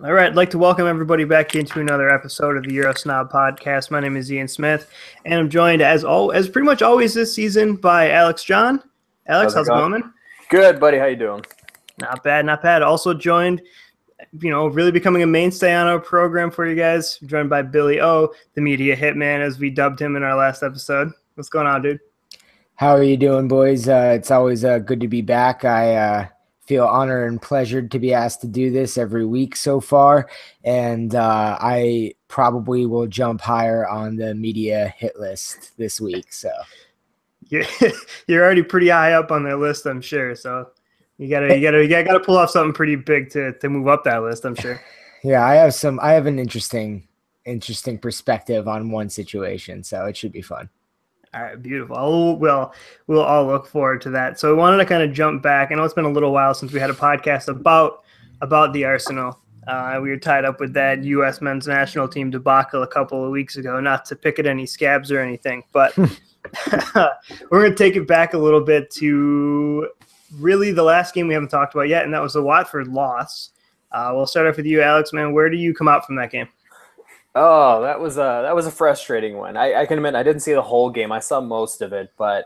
All right, I'd like to welcome everybody back into another episode of the Eurosnob Podcast. My name is Ian Smith, and I'm joined, as pretty much always this season, by Alex John. Alex, how's it going, man? Good, buddy. How you doing? Not bad, not bad. Also joined, really becoming a mainstay on our program for you guys, joined by Billy O, the media hitman, as we dubbed him in our last episode. What's going on, dude? How are you doing, boys? It's always good to be back. I feel honored and pleasured to be asked to do this every week so far, and I probably will jump higher on the media hit list this week. So you're already pretty high up on their list, I'm sure. So you gotta pull off something pretty big to move up that list, I'm sure. Yeah, I have an interesting perspective on one situation, so it should be fun. All right, beautiful. We'll all look forward to that. So I wanted to kind of jump back. I know it's been a little while since we had a podcast about the Arsenal. We were tied up with that U.S. men's national team debacle a couple of weeks ago. Not to pick at any scabs or anything, but we're going to take it back a little bit to really the last game we haven't talked about yet, and that was the Watford loss. We'll start off with you, Alex. Man, where do you come out from that game? Oh, that was a frustrating one. I can admit I didn't see the whole game. I saw most of it, but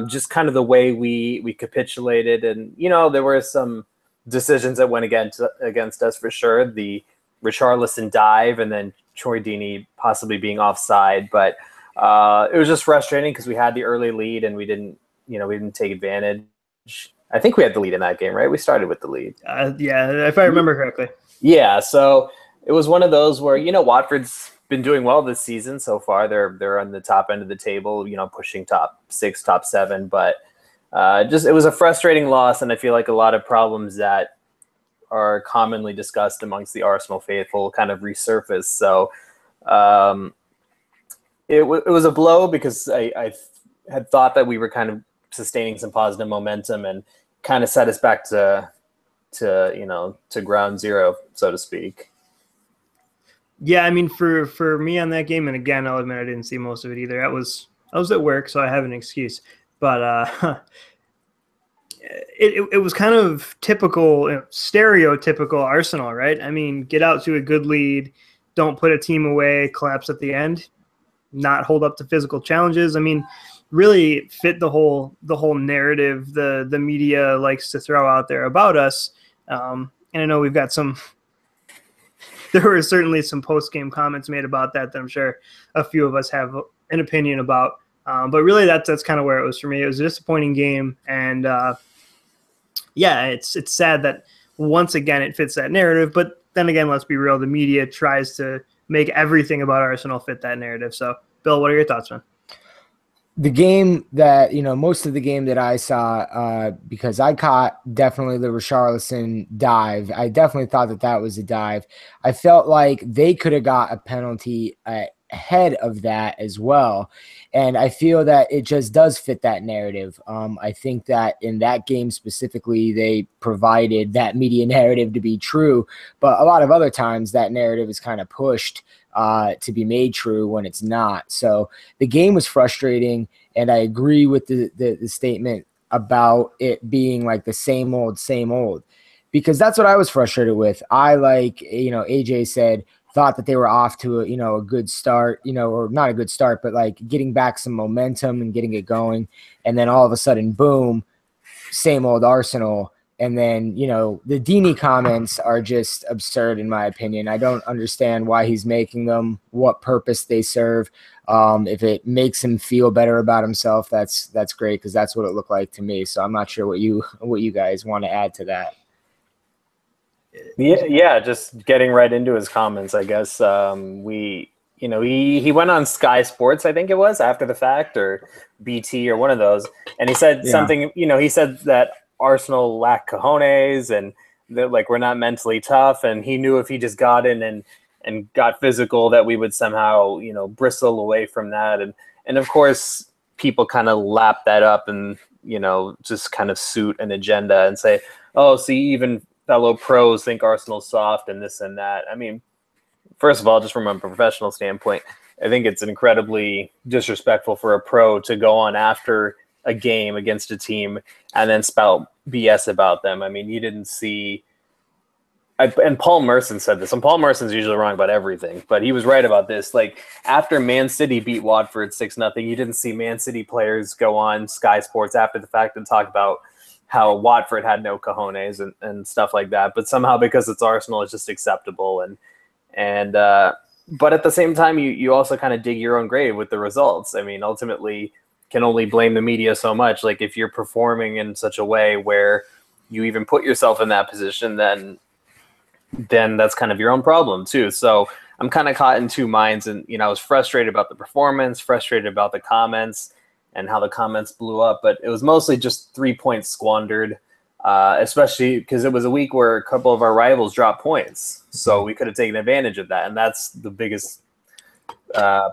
just kind of the way we capitulated, and there were some decisions that went against us for sure. The Richarlison dive, and then Troy Deeney possibly being offside, but it was just frustrating because we had the early lead and we didn't take advantage. I think we had the lead in that game, right? We started with the lead. Yeah, if I remember correctly. Yeah, so it was one of those where, Watford's been doing well this season so far. They're on the top end of the table, pushing top 6, top 7. But it was a frustrating loss, and I feel like a lot of problems that are commonly discussed amongst the Arsenal faithful kind of resurfaced. So it was a blow because I had thought that we were kind of sustaining some positive momentum and kind of set us back to ground zero, so to speak. Yeah, I mean, for me on that game, and again, I'll admit I didn't see most of it either. I was at work, so I have an excuse. But it was kind of typical, stereotypical Arsenal, right? I mean, get out to a good lead, don't put a team away, collapse at the end, not hold up to physical challenges. I mean, really fit the whole narrative the media likes to throw out there about us. And I know we've got some. There were certainly some post-game comments made about that I'm sure a few of us have an opinion about. But really, that's kind of where it was for me. It was a disappointing game, and it's sad that once again it fits that narrative. But then again, let's be real, the media tries to make everything about Arsenal fit that narrative. So, Bill, what are your thoughts, man? The game that, most of the game that I saw, because I caught definitely the Richarlison dive. I definitely thought that was a dive. I felt like they could have got a penalty ahead of that as well. And I feel that it just does fit that narrative. I think that in that game specifically, they provided that media narrative to be true. But a lot of other times that narrative is kind of pushed to be made true when it's not. So the game was frustrating, and I agree with the statement about it being like the same old, because that's what I was frustrated with. I AJ said, thought that they were off to a good start, or not a good start, but like getting back some momentum and getting it going. And then all of a sudden, boom, same old Arsenal. And then, the Deeney comments are just absurd in my opinion. I don't understand why he's making them, what purpose they serve. If it makes him feel better about himself, that's great, because that's what it looked like to me. So I'm not sure what you guys want to add to that. Yeah, just getting right into his comments, I guess. He went on Sky Sports, I think it was, after the fact, or BT or one of those, and he said something. He said that Arsenal lack cojones and that we're not mentally tough, and he knew if he just got in and got physical that we would somehow bristle away from that, and of course people kind of lap that up and just kind of suit an agenda and say, oh, see, even fellow pros think Arsenal's soft and this and that. I mean, first of all, just from a professional standpoint, I think it's incredibly disrespectful for a pro to go on after a game against a team and then spout BS about them. I mean, you didn't see and Paul Merson said this, and Paul Merson's usually wrong about everything, but he was right about this. Like, after Man City beat Watford 6-0, you didn't see Man City players go on Sky Sports after the fact and talk about how Watford had no cojones and stuff like that. But somehow, because it's Arsenal, it's just acceptable. But at the same time, you also kind of dig your own grave with the results. I mean, ultimately, can only blame the media so much. Like, if you're performing in such a way where you even put yourself in that position, then that's kind of your own problem too. So I'm kind of caught in two minds, and I was frustrated about the performance, frustrated about the comments and how the comments blew up, but it was mostly just 3 points squandered, especially because it was a week where a couple of our rivals dropped points, so we could have taken advantage of that, and that's the biggest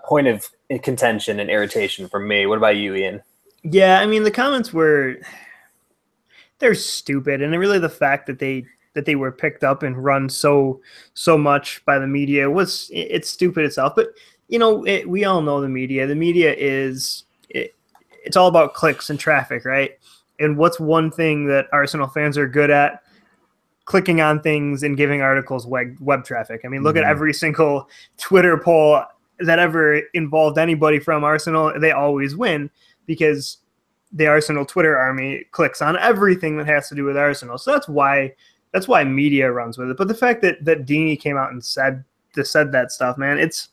point of contention and irritation for me. What about you, Ian? Yeah, I mean, the comments they're stupid, and really the fact that they were picked up and run so much by the media it's stupid itself. But we all know the media. The media it's all about clicks and traffic, right? And what's one thing that Arsenal fans are good at? Clicking on things and giving articles web traffic. I mean, look at every single Twitter poll that ever involved anybody from Arsenal. They always win because the Arsenal Twitter army clicks on everything that has to do with Arsenal. So that's why media runs with it. But the fact that Deeney came out and said that stuff, man, it's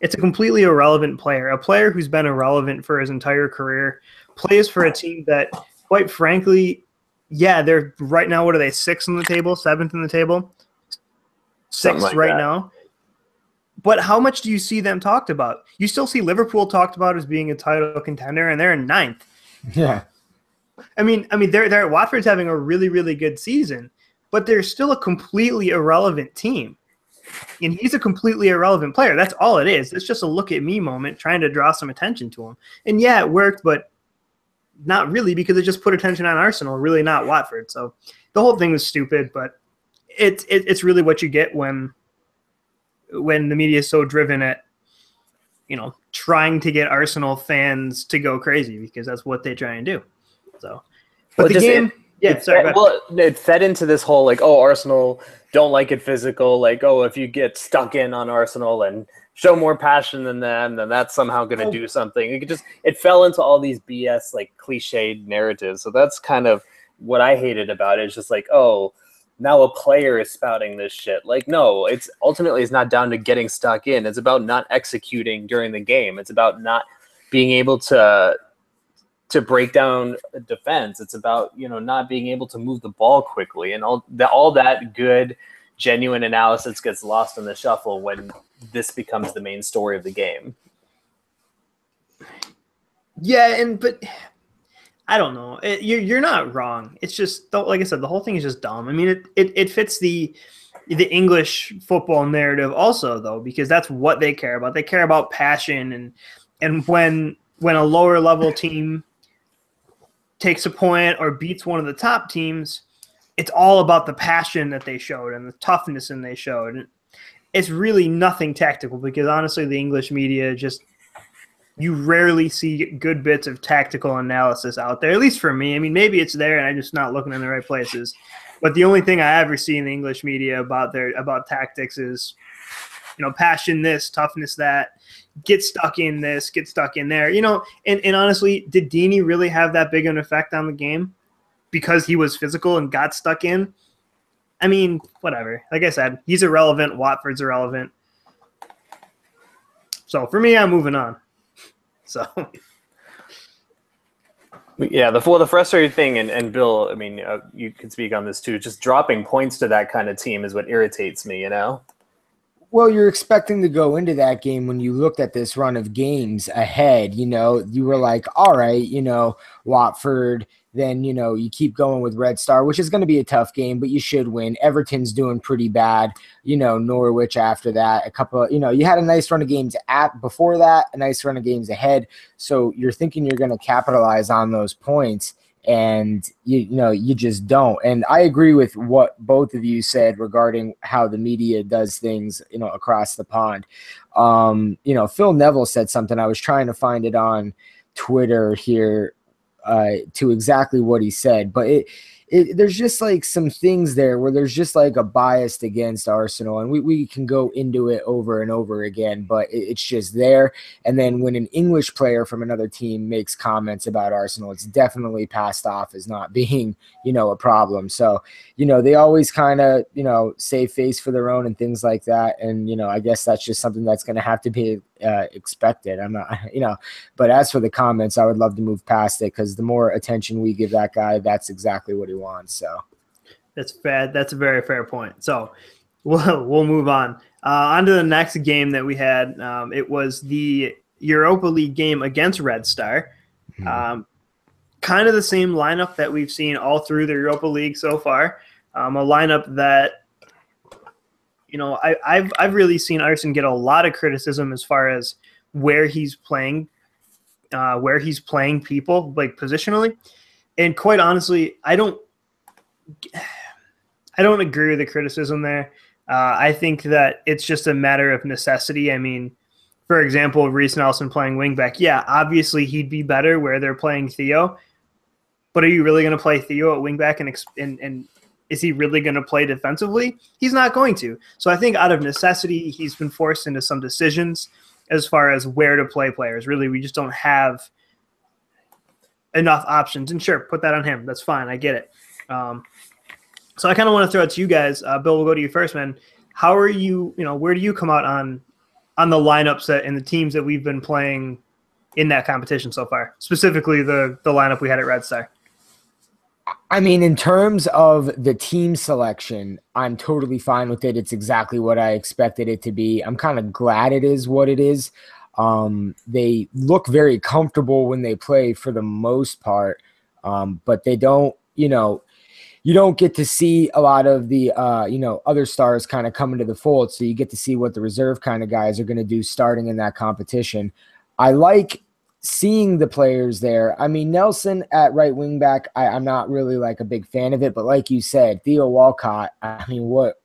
a completely irrelevant player. A player who's been irrelevant for his entire career, plays for a team that, quite frankly, yeah, they're right now, what are they, 6th in the table, 7th in the table? 6th like right now. But how much do you see them talked about? You still see Liverpool talked about as being a title contender, and they're in 9th. Yeah. I mean, they're Watford's having a really, really good season, but they're still a completely irrelevant team. And he's a completely irrelevant player. That's all it is. It's just a look at me moment trying to draw some attention to him. And yeah, it worked, but not really, because it just put attention on Arsenal, really not Watford. So the whole thing was stupid, but it's really what you get when the media is so driven at, trying to get Arsenal fans to go crazy, because that's what they try and do. So, but the game, it fed into this whole like, oh, Arsenal don't like it physical. Like, oh, if you get stuck in on Arsenal and show more passion than them, then that's somehow going to do something. It fell into all these BS like cliched narratives. So that's kind of what I hated about it. It's just like, oh, now a player is spouting this shit. Like, no, it's not down to getting stuck in. It's about not executing during the game. It's about not being able to break down a defense. It's about, not being able to move the ball quickly, and all that good, genuine analysis gets lost in the shuffle when this becomes the main story of the game. Yeah, but I don't know. You're not wrong. It's just, like I said, the whole thing is just dumb. I mean, it fits the English football narrative also, though, because that's what they care about. They care about passion, and when a lower level team takes a point or beats one of the top teams, it's all about the passion that they showed and the toughness that they showed. And it's really nothing tactical, because honestly, the English media you rarely see good bits of tactical analysis out there, at least for me. I mean, maybe it's there and I'm just not looking in the right places. But the only thing I ever see in the English media about tactics is, passion this, toughness that, get stuck in this, get stuck in there. And honestly, did Deeney really have that big an effect on the game because he was physical and got stuck in? I mean, whatever. Like I said, he's irrelevant. Watford's irrelevant. So for me, I'm moving on. So, yeah, the frustrating thing, and Bill, I mean, you can speak on this too, just dropping points to that kind of team is what irritates me, Well, you're expecting to go into that game when you looked at this run of games ahead, you were like, all right, Watford, then, you keep going with Red Star, which is going to be a tough game, but you should win. Everton's doing pretty bad, Norwich after that, a couple, you had a nice run of games before that, a nice run of games ahead. So you're thinking you're going to capitalize on those points, and you just don't. And I agree with what both of you said regarding how the media does things, across the pond. Phil Neville said something. I was trying to find it on Twitter here to exactly what he said, but there's just like some things there where there's just like a bias against Arsenal, and we can go into it over and over again, but it's just there. And then when an English player from another team makes comments about Arsenal, it's definitely passed off as not being, a problem. So, they always kind of, save face for their own and things like that. And, I guess that's just something that's going to have to be expected. I'm not, but as for the comments, I would love to move past it, because the more attention we give that guy, that's exactly what he wants. So that's bad. That's a very fair point. So we'll move on. On to the next game that we had. It was the Europa League game against Red Star. Kind of the same lineup that we've seen all through the Europa League so far. A lineup that, I've really seen Arsene get a lot of criticism as far as where he's playing people, like positionally. And quite honestly, I don't agree with the criticism there. I think that it's just a matter of necessity. I mean, for example, Reece Nelson playing wingback. Yeah, obviously he'd be better where they're playing Theo. But are you really going to play Theo at wingback, and is he really going to play defensively? He's not going to. So I think out of necessity, he's been forced into some decisions as far as where to play players. Really, we just don't have enough options. And sure, put that on him. That's fine. I get it. So I kind of want to throw it to you guys. Bill, we'll go to you first, man. How are you, where do you come out on the lineups and the teams that we've been playing in that competition so far, specifically the lineup we had at Red Star? I mean, in terms of the team selection, I'm totally fine with it. It's exactly what I expected it to be. I'm kind of glad it is what it is. They look very comfortable when they play for the most part, but they don't, you don't get to see a lot of the, other stars kind of come into the fold. So you get to see what the reserve kind of guys are going to do starting in that competition. I like seeing the players there. I mean, Nelson at right wing back, I'm not really like a big fan of it, but like you said, Theo Walcott, I mean, what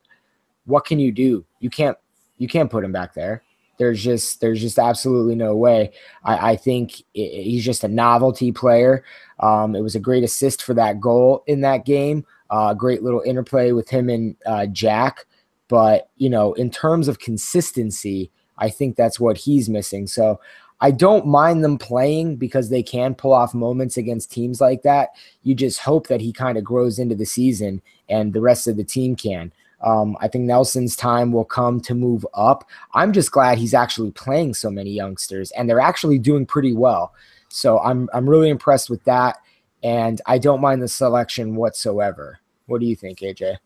can you do? You can't put him back there. There's just absolutely no way. I think he's just a novelty player. It was a great assist for that goal in that game. Great little interplay with him and Jack. But, in terms of consistency, I think that's what he's missing. So I don't mind them playing because they can pull off moments against teams like that. You just hope that he kind of grows into the season and the rest of the team can. I think Nelson's time will come to move up. I'm just glad he's actually playing so many youngsters, and they're actually doing pretty well. So I'm really impressed with that, and I don't mind the selection whatsoever. What do you think, AJ?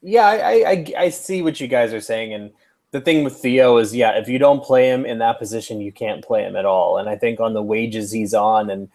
Yeah, I see what you guys are saying, and the thing with Theo is, if you don't play him in that position, you can't play him at all. And I think on the wages he's on, and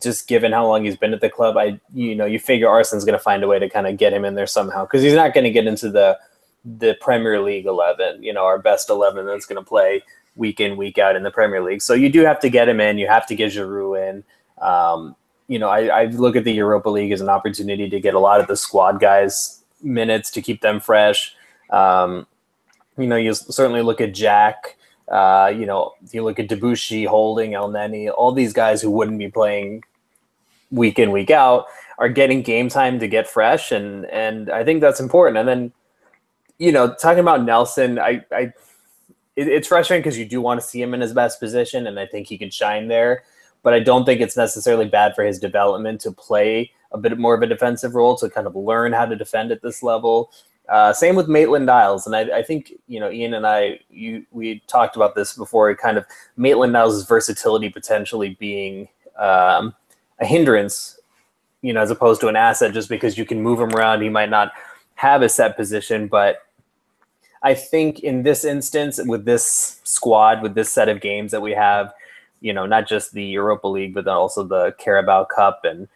just given how long he's been at the club, you figure Arsenal's going to find a way to kind of get him in there somehow, because he's not going to get into the Premier League 11, our best 11 that's going to play week in, week out in the Premier League. So you do have to get him in. You have to get Giroud in. I look at the Europa League as an opportunity to get a lot of the squad guys minutes to keep them fresh. You certainly look at Jack. You look at Debussy, Holding, El Neni, all these guys who wouldn't be playing week in, week out are getting game time to get fresh, and I think that's important. And then, talking about Nelson, it's frustrating because you do want to see him in his best position, and I think he can shine there. But I don't think it's necessarily bad for his development to play a bit more of a defensive role, to kind of learn how to defend at this level. Same with Maitland-Niles, and I think Ian and we talked about this before. Kind of Maitland-Niles' versatility potentially being a hindrance, as opposed to an asset, just because you can move him around. He might not have a set position, but I think in this instance, with this squad, with this set of games that we have, not just the Europa League, but then also the Carabao Cup and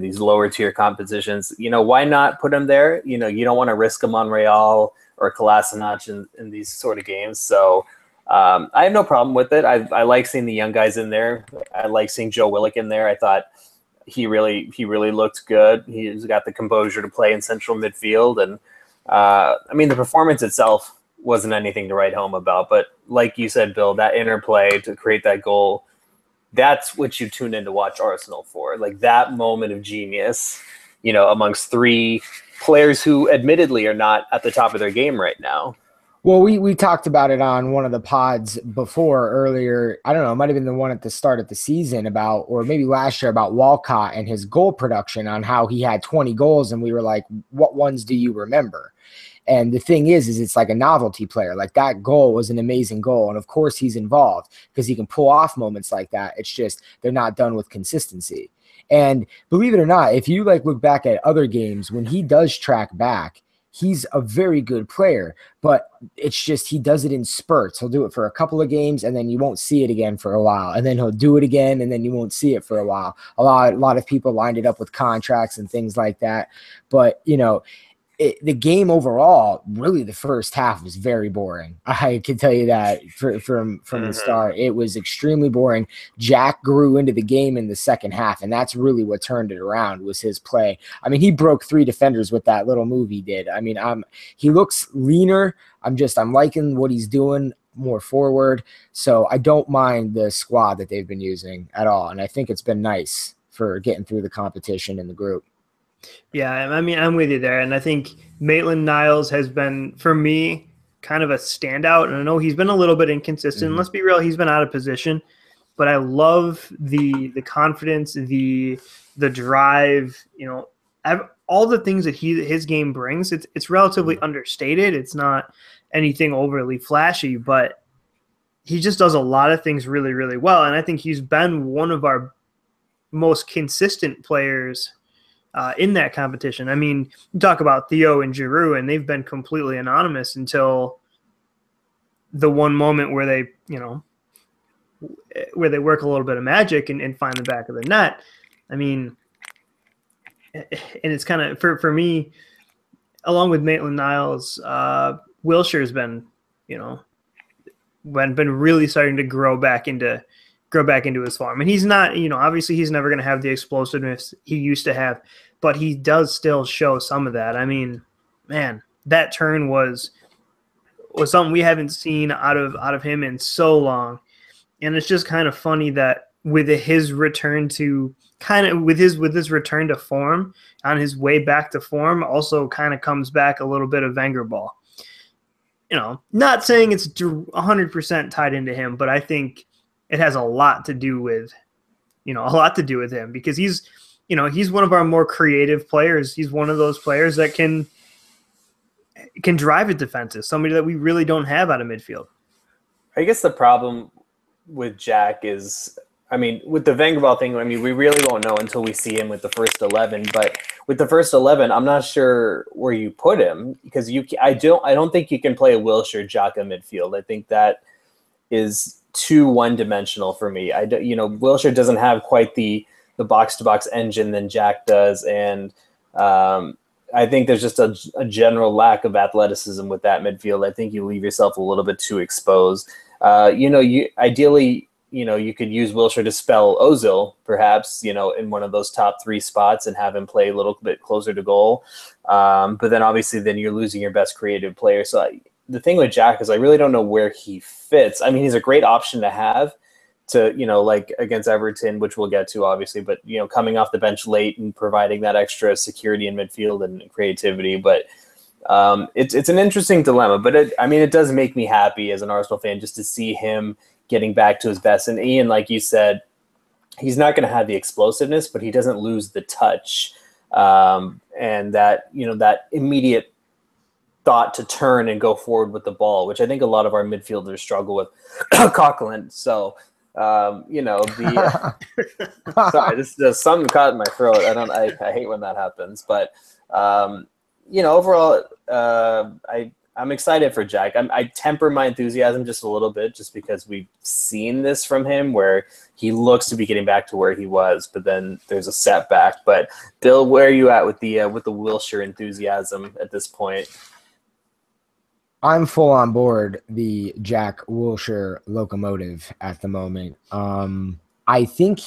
these lower tier competitions, why not put him there? You don't want to risk him on Real or Kolasinac in these sort of games. So I have no problem with it. I like seeing the young guys in there. I like seeing Joe Willock in there. I thought he really looked good. He's got the composure to play in central midfield. And the performance itself wasn't anything to write home about. But like you said, Bill, that interplay to create that goal that's what you tune in to watch Arsenal for. Like that moment of genius, amongst three players who admittedly are not at the top of their game right now. Well, we talked about it on one of the pods before earlier. I don't know, it might have been the one at the start of the season or maybe last year about Walcott and his goal production, on how he had 20 goals. And we were like, what ones do you remember? And the thing is it's like a novelty player. Like that goal was an amazing goal. And of course he's involved because he can pull off moments like that. It's just, they're not done with consistency. And believe it or not, if you look back at other games, when he does track back, he's a very good player, but it's just he does it in spurts. He'll do it for a couple of games, and then you won't see it again for a while. And then he'll do it again, and then you won't see it for a while. A lot of people lined it up with contracts and things like that. But, the game overall, really the first half was very boring. I can tell you that from the start. It was extremely boring. Jack grew into the game in the second half, and that's really what turned it around, was his play. I mean, he broke 3 defenders with that little move he did. I mean, he looks leaner. I'm liking what he's doing more forward. So I don't mind the squad that they've been using at all. And I think it's been nice for getting through the competition in the group. Yeah, I mean, I'm with you there. And I think Maitland-Niles has been, for me, kind of a standout. And I know he's been a little bit inconsistent. Let's be real, he's been out of position. But I love the confidence, the drive, all the things that his game brings. It's relatively understated. It's not anything overly flashy, but he just does a lot of things really, really well. And I think he's been one of our most consistent players in that competition. I mean, you talk about Theo and Giroud, and they've been completely anonymous until the one moment where they, where they work a little bit of magic and find the back of the net. I mean, and it's kind of, for me, along with Maitland-Niles, Wilshire's been, been really starting to grow back into his form. And he's not, obviously he's never going to have the explosiveness he used to have, but he does still show some of that. I mean, man, that turn was something we haven't seen out of him in so long. And it's just kind of funny that with his return to return to form, on his way back to form, also kind of comes back a little bit of Wenger ball. Not saying it's 100% tied into him, but I think it has a lot to do with him, because he's one of our more creative players. He's one of those players that can drive at defenses, somebody that we really don't have out of midfield. I guess the problem with Jack is, with the Wenger ball thing, we really won't know until we see him with the first 11. But with the first 11, I'm not sure where you put him, because I don't think you can play a Wilshere Xhaka midfield. I think that is too one-dimensional for me. Wilshere doesn't have quite the box-to-box engine than Jack does, and I think there's just a general lack of athleticism with that midfield. I think you leave yourself a little bit too exposed. Ideally, you could use Wilshere to spell Ozil, perhaps, in one of those top 3 spots and have him play a little bit closer to goal. But then obviously you're losing your best creative player. So the thing with Jack is I really don't know where he fits. He's a great option to have to, like against Everton, which we'll get to obviously, but, coming off the bench late and providing that extra security in midfield and creativity. But it's an interesting dilemma, but it does make me happy as an Arsenal fan just to see him getting back to his best. And Ian, like you said, he's not going to have the explosiveness, but he doesn't lose the touch. And that, that immediate thought to turn and go forward with the ball, which I think a lot of our midfielders struggle with. Coughlin. So, sorry, this is something caught in my throat. I hate when that happens, but, overall, I'm excited for Jack. I temper my enthusiasm just a little bit, just because we've seen this from him where he looks to be getting back to where he was, but then there's a setback. But Bill, where are you at with the Wilshere enthusiasm at this point? I'm full on board the Jack Wilshere locomotive at the moment. I think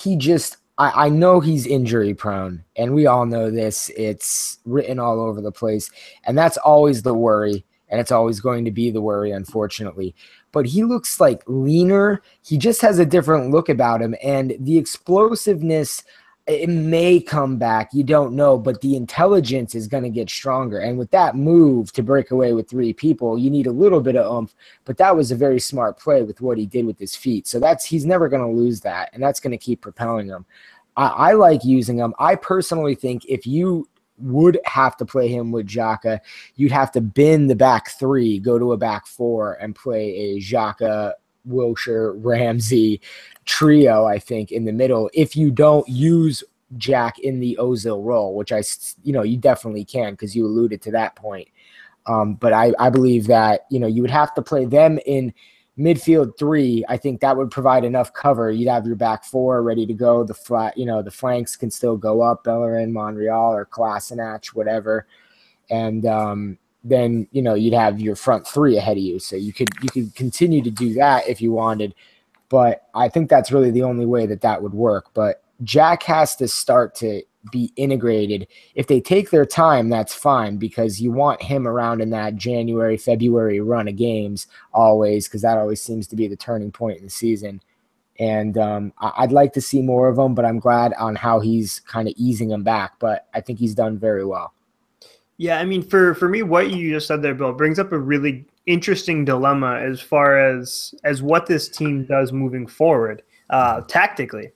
I know he's injury prone, and we all know this. It's written all over the place, and that's always the worry. and it's always going to be the worry, unfortunately. But he looks like leaner. He just has a different look about him, and the explosiveness, it may come back. You don't know, but the intelligence is going to get stronger. And with that move to break away with 3 people, you need a little bit of oomph, but that was a very smart play with what he did with his feet. So he's never going to lose that, and that's going to keep propelling him. I like using him. I personally think if you would have to play him with Xhaka, you'd have to bin the back 3, go to a back 4, and play a Xhaka, Wilshere, Ramsey trio, I think, in the middle. If you don't use Jack in the Ozil role, which you definitely can, because you alluded to that point. But I believe that, you would have to play them in midfield 3. I think that would provide enough cover. You'd have your back 4 ready to go. The flanks can still go up, Bellerin, Monreal, or Kolasinac, whatever. And then you'd have your front 3 ahead of you. So you could continue to do that if you wanted. But I think that's really the only way that would work. But Jack has to start to be integrated. If they take their time, that's fine, because you want him around in that January, February run of games always, because that always seems to be the turning point in the season. And I'd like to see more of him, but I'm glad on how he's kind of easing him back. But I think he's done very well. Yeah, I mean, for me, what you just said there, Bill, brings up a really interesting dilemma as far as what this team does moving forward tactically.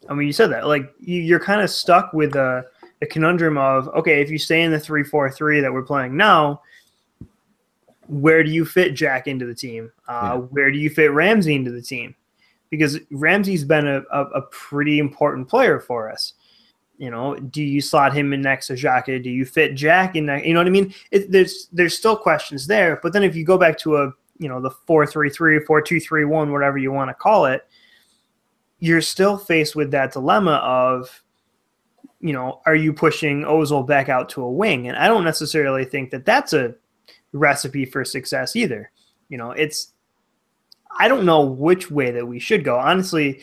I mean, you said that. Like, you're kind of stuck with a conundrum of, okay, if you stay in the 3-4-3 that we're playing now, where do you fit Jack into the team? Where do you fit Ramsey into the team? Because Ramsey's been a pretty important player for us. Do you slot him in next to Xhaka? Do you fit Jack in that? You know what I mean? There's still questions there. But then if you go back to the 4-3-3, 4-2-3-1, whatever you want to call it, you're still faced with that dilemma of, are you pushing Ozil back out to a wing? And I don't necessarily think that that's a recipe for success either. I don't know which way that we should go. Honestly,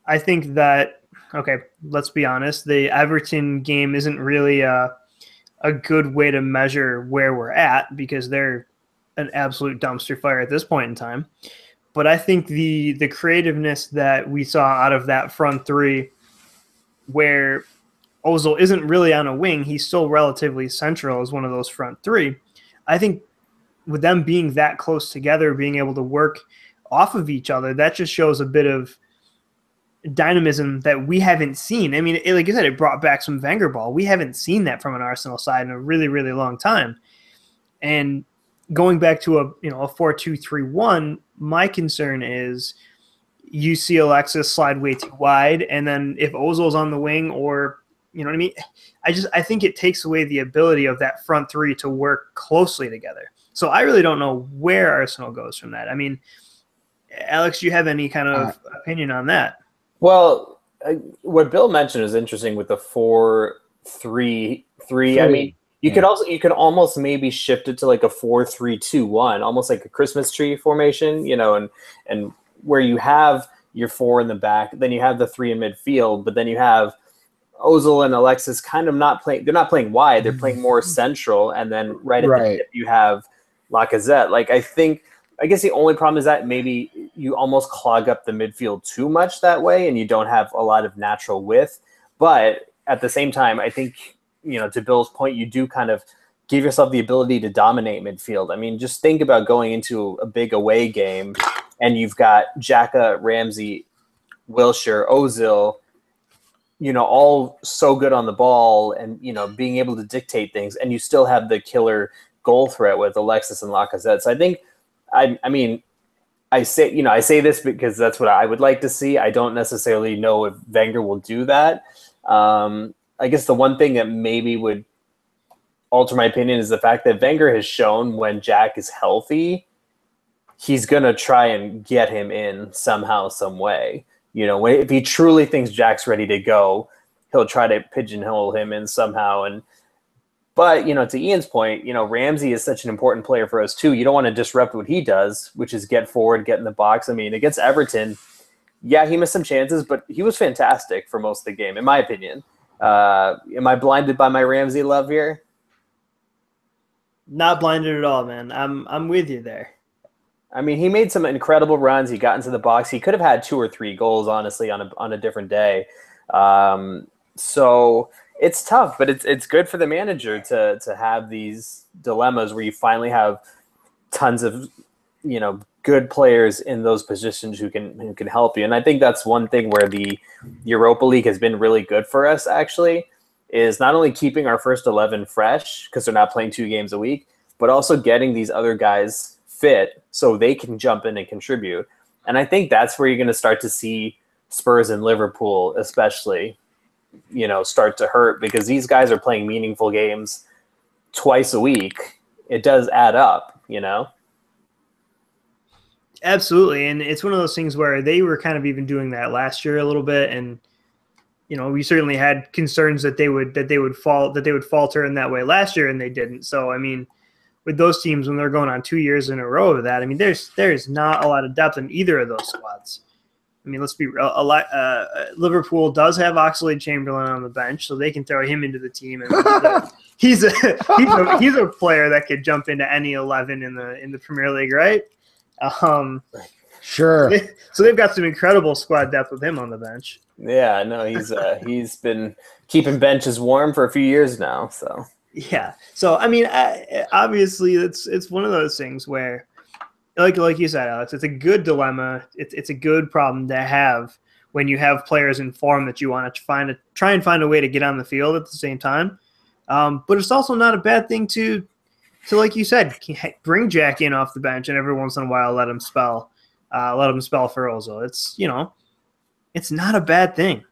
I think that, okay, let's be honest, the Everton game isn't really a good way to measure where we're at, because they're an absolute dumpster fire at this point in time. But I think the creativeness that we saw out of that front 3, where Ozil isn't really on a wing, he's still relatively central as one of those front 3. I think with them being that close together, being able to work off of each other, that just shows a bit of dynamism that we haven't seen. I mean, like you said, it brought back some Wenger ball. We haven't seen that from an Arsenal side in a really, really long time. And going back to a 4-2-3-1, my concern is you see Alexis slide way too wide, and then if Ozil's on the wing, or you know what I mean, I think it takes away the ability of that front 3 to work closely together. So I really don't know where Arsenal goes from that. I mean, Alex, do you have any kind of opinion on that? Well, what Bill mentioned is interesting with the 4-3-3. I mean, you could almost maybe shift it to like a 4-3-2-1, almost like a Christmas tree formation, and where you have your 4 in the back, then you have the 3 in midfield, but then you have Ozil and Alexis kind of they're not playing wide, they're playing more central, and then right at the tip you have Lacazette. Like, I guess the only problem is that maybe you almost clog up the midfield too much that way, and you don't have a lot of natural width. But at the same time, I think, to Bill's point, you do kind of give yourself the ability to dominate midfield. I mean, just think about going into a big away game, and you've got Xhaka, Ramsey, Wilshere, Ozil, all so good on the ball and, being able to dictate things, and you still have the killer goal threat with Alexis and Lacazette. So I think, I say this because that's what I would like to see. I don't necessarily know if Wenger will do that. I guess the one thing that maybe would alter my opinion is the fact that Wenger has shown when Jack is healthy, he's going to try and get him in somehow, some way. If he truly thinks Jack's ready to go, he'll try to pigeonhole him in somehow. But, to Ian's point, Ramsey is such an important player for us too. You don't want to disrupt what he does, which is get forward, get in the box. I mean, against Everton, yeah, he missed some chances, but he was fantastic for most of the game, in my opinion. Am I blinded by my Ramsey love here? Not blinded at all, man. I'm with you there. I mean, he made some incredible runs. He got into the box. He could have had 2 or 3 goals, honestly, on a different day. So it's tough, but it's good for the manager to have these dilemmas where you finally have tons of, good players in those positions who can help you. And I think that's one thing where the Europa League has been really good for us, actually, is not only keeping our first 11 fresh because they're not playing 2 games a week, but also getting these other guys fit so they can jump in and contribute. And I think that's where you're going to start to see Spurs and Liverpool especially, start to hurt, because these guys are playing meaningful games twice a week. It does add up, Absolutely. And it's one of those things where they were kind of even doing that last year a little bit. And, we certainly had concerns that they would falter in that way last year, and they didn't. So, I mean, with those teams, when they're going on 2 years in a row of that, I mean, there's not a lot of depth in either of those squads. I mean, let's be real. Liverpool does have Oxlade-Chamberlain on the bench, so they can throw him into the team. And he's a player that could jump into any 11 in the Premier League, right? Sure. So they've got some incredible squad depth with him on the bench. Yeah, no, he's been keeping benches warm for a few years now. So yeah. So I mean, obviously, it's one of those things where, like you said, Alex, it's a good dilemma. It's a good problem to have when you have players in form that you want to try and find a way to get on the field at the same time. But it's also not a bad thing to like you said, bring Jack in off the bench and every once in a while let him spell for Ozil. It's not a bad thing.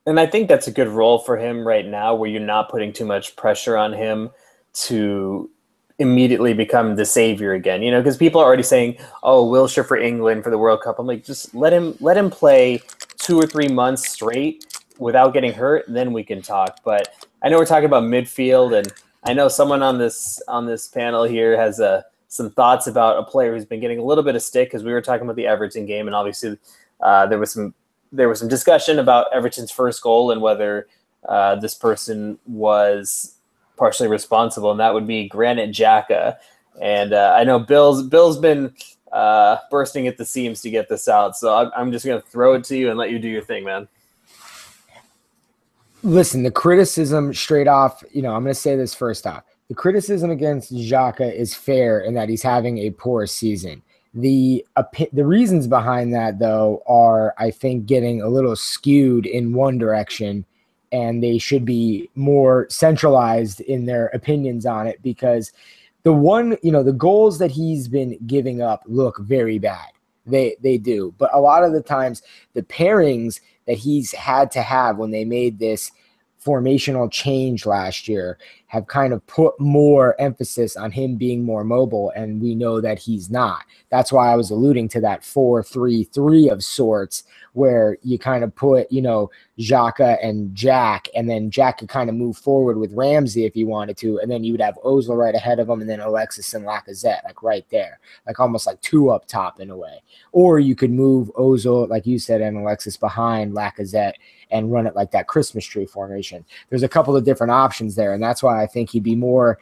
And I think that's a good role for him right now, where you're not putting too much pressure on him to immediately become the savior again. Because people are already saying, "Oh, Wilshere for England for the World Cup." I'm like, just let him play 2 or 3 months straight without getting hurt, and then we can talk. But I know we're talking about midfield, and I know someone on this panel here has some thoughts about a player who's been getting a little bit of stick, because we were talking about the Everton game, and obviously there was some discussion about Everton's first goal and whether this person was partially responsible, and that would be Granit Xhaka. And I know Bill's been bursting at the seams to get this out, so I'm just going to throw it to you and let you do your thing, man. Listen, the criticism straight off, I'm going to say this first off. The criticism against Xhaka is fair in that he's having a poor season. The reasons behind that, though, are, I think, getting a little skewed in one direction, and they should be more centralized in their opinions on it, because the goals that he's been giving up look very bad. They do. But a lot of the times, the pairings that he's had to have when they made this formational change last year have kind of put more emphasis on him being more mobile, and we know that he's not. That's why I was alluding to that 4-3-3 of sorts, where you kind of put, Xhaka and Jack, and then Jack could kind of move forward with Ramsey if he wanted to, and then you would have Ozil right ahead of him, and then Alexis and Lacazette, like right there, like almost like 2 up top in a way. Or you could move Ozil, like you said, and Alexis behind Lacazette and run it like that Christmas tree formation. There's a couple of different options there, and that's why I think he'd be more,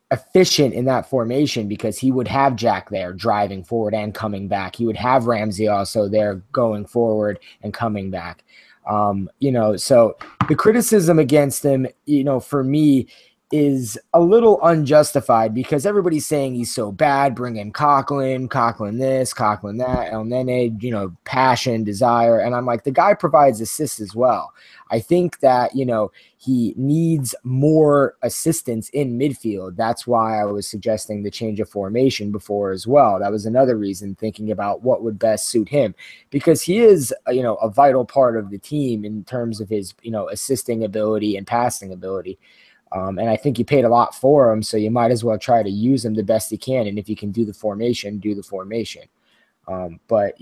efficient in that formation, because he would have Jack there driving forward and coming back. He would have Ramsey also there going forward and coming back. So the criticism against him, for me, is a little unjustified, because everybody's saying he's so bad. Bring in Coughlin this, Coughlin that, El Nene, passion, desire. And I'm like, the guy provides assists as well. I think that, he needs more assistance in midfield. That's why I was suggesting the change of formation before as well. That was another reason, thinking about what would best suit him, because he is, a vital part of the team in terms of his, assisting ability and passing ability. And I think you paid a lot for him, so you might as well try to use him the best you can. And if you can do the formation, do the formation. But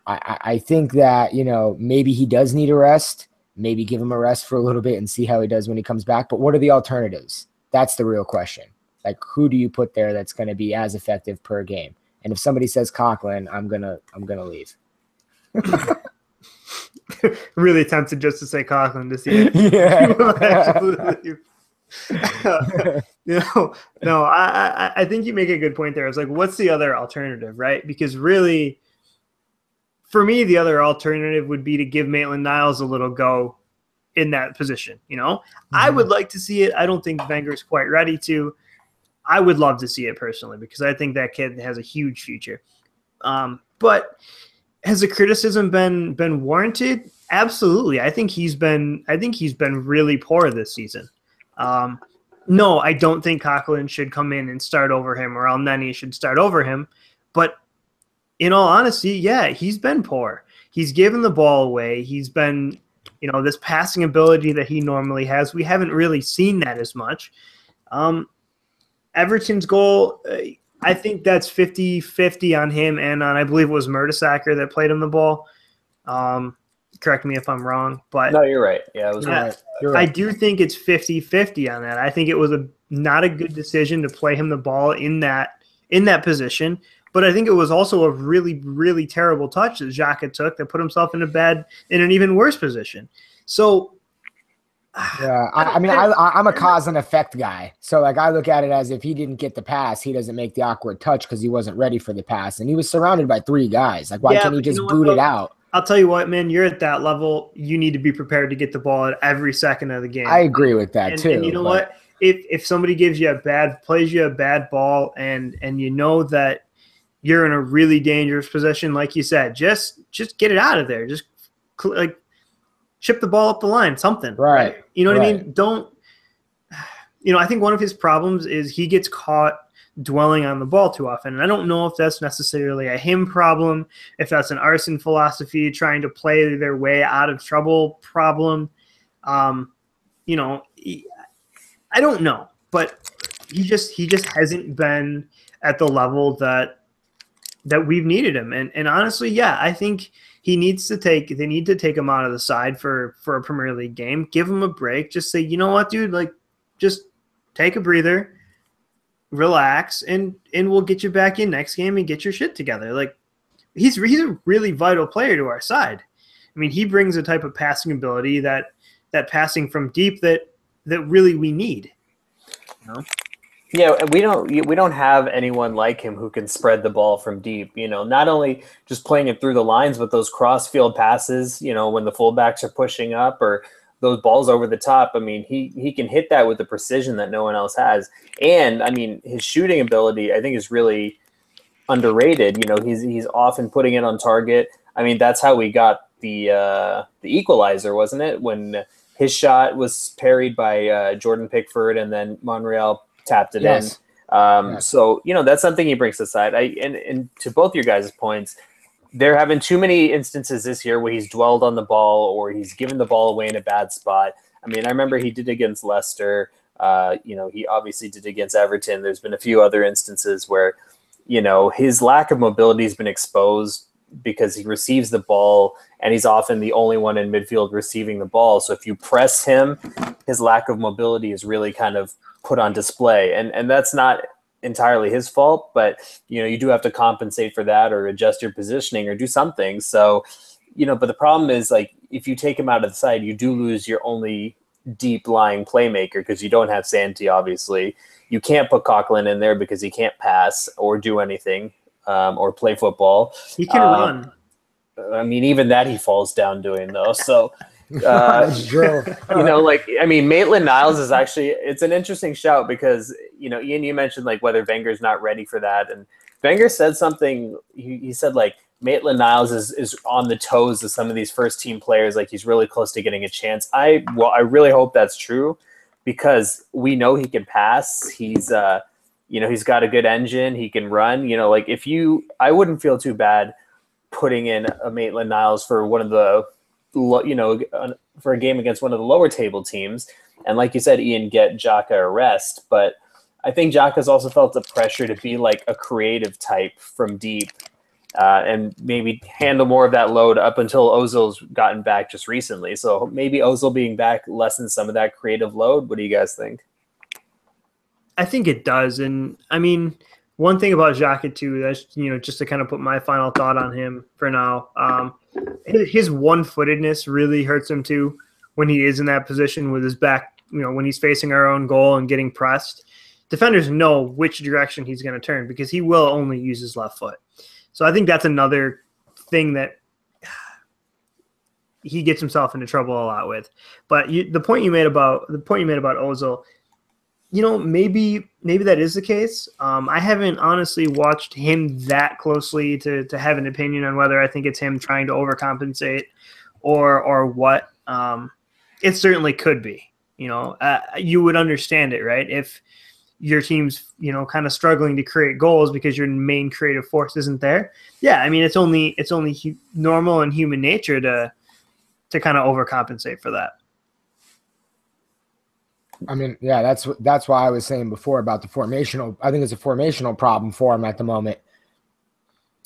I think that, maybe he does need a rest. Maybe give him a rest for a little bit and see how he does when he comes back. But what are the alternatives? That's the real question. Like, who do you put there that's going to be as effective per game? And if somebody says Coughlin, I'm gonna leave. Really tempted just to say Coughlin to see. Yeah. No, I think you make a good point there. It's like, what's the other alternative, right? Because really, for me, the other alternative would be to give Maitland-Niles a little go in that position. I would like to see it. I don't think Wenger's quite ready to. I would love to see it personally because I think that kid has a huge future. But has the criticism been warranted? Absolutely. I think he's been really poor this season. No, I don't think Coughlin should come in and start over him, or Elneny should start over him. But in all honesty, yeah, he's been poor. He's given the ball away. He's been, this passing ability that he normally has. We haven't really seen that as much. Everton's goal, I think that's 50-50 on him and on, I believe it was Mertesacker that played him the ball. Correct me if I'm wrong. But no, you're right. Yeah, it was right. You're right. I do think it's 50-50 on that. I think it was not a good decision to play him the ball in that position. But I think it was also a really, really terrible touch that Xhaka took that put himself in an even worse position. So yeah, I'm a cause and effect guy. So like I look at it as if he didn't get the pass, he doesn't make the awkward touch because he wasn't ready for the pass, and he was surrounded by 3 guys. Like why can't he just boot it out? I'll tell you what, man. You're at that level. You need to be prepared to get the ball at every second of the game. I agree with that too. And you know what? If somebody plays you a bad ball, and you know that you're in a really dangerous position, like you said, just get it out of there. Just like chip the ball up the line, something. Right. You know what I mean? Don't. I think one of his problems is he gets caught dwelling on the ball too often. And I don't know if that's necessarily a him problem, if that's an Arsene philosophy trying to play their way out of trouble problem. I don't know, but he just hasn't been at the level that we've needed him. And honestly, yeah, I think they need to take him out of the side for a Premier League game. Give him a break. Just say, you know what, dude, like just take a breather, relax, and we'll get you back in next game and get your shit together. Like he's a really vital player to our side. I mean, he brings a type of passing ability that passing from deep that really we need. Yeah, we don't have anyone like him who can spread the ball from deep. Not only just playing it through the lines, but those cross-field passes. When the fullbacks are pushing up, or those balls over the top. I mean, he can hit that with the precision that no one else has. And I mean, his shooting ability, I think, is really underrated. He's often putting it on target. I mean, that's how we got the equalizer, wasn't it? When his shot was parried by Jordan Pickford, and then Monreal tapped it in. Yes. So, that's something he brings aside. And to both your guys' points, there have been too many instances this year where he's dwelled on the ball or he's given the ball away in a bad spot. I mean, I remember he did against Leicester. He obviously did against Everton. There's been a few other instances where, his lack of mobility has been exposed because he receives the ball and he's often the only one in midfield receiving the ball. So if you press him, his lack of mobility is really kind of put on display. And that's not entirely his fault, but you do have to compensate for that or adjust your positioning or do something. So, but the problem is, like, if you take him out of the side, you do lose your only deep lying playmaker because you don't have Santi, obviously. You can't put Coughlin in there because he can't pass or do anything or play football. He can run. I mean, even that he falls down doing, though. So, That's true. Maitland-Niles is actually, it's an interesting shout because, Ian, you mentioned like whether Wenger's not ready for that. And Wenger said something, he said like Maitland-Niles is on the toes of some of these first team players. Like he's really close to getting a chance. I really hope that's true because we know he can pass. He's, he's got a good engine. He can run, I wouldn't feel too bad putting in a Maitland-Niles for one of the, for a game against one of the lower table teams. And like you said, Ian, get Xhaka a rest. But I think Xhaka's also felt the pressure to be like a creative type from deep and maybe handle more of that load up until Ozil's gotten back just recently. So maybe Ozil being back lessens some of that creative load. What do you guys think? I think it does. And I mean, one thing about Xhaka too, that's, just to kind of put my final thought on him for now, his one-footedness really hurts him too when he is in that position with his back when he's facing our own goal and getting pressed, defenders know which direction he's going to turn because he will only use his left foot. So I think that's another thing that he gets himself into trouble a lot with. But the point you made about Ozil, maybe that is the case. I haven't honestly watched him that closely to have an opinion on whether I think it's him trying to overcompensate or what. It certainly could be. You would understand it, right? If your team's kind of struggling to create goals because your main creative force isn't there. Yeah, I mean it's only normal and human nature to kind of overcompensate for that. I mean, yeah, that's why I was saying before about the formational. I think it's a formational problem for him at the moment.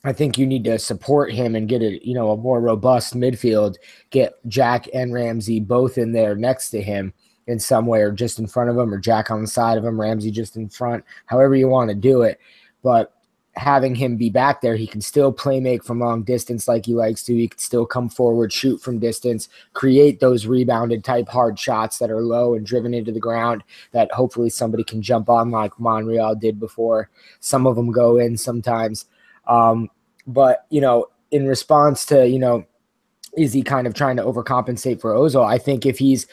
I think you need to support him and get a more robust midfield. Get Jack and Ramsey both in there next to him in some way, or just in front of him, or Jack on the side of him, Ramsey just in front. However you want to do it, but having him be back there, he can still play make from long distance like he likes to. He can still come forward, shoot from distance, create those rebounded type hard shots that are low and driven into the ground that hopefully somebody can jump on like Monreal did before. Some of them go in sometimes. But, in response to, is he kind of trying to overcompensate for Ozil? I think if he's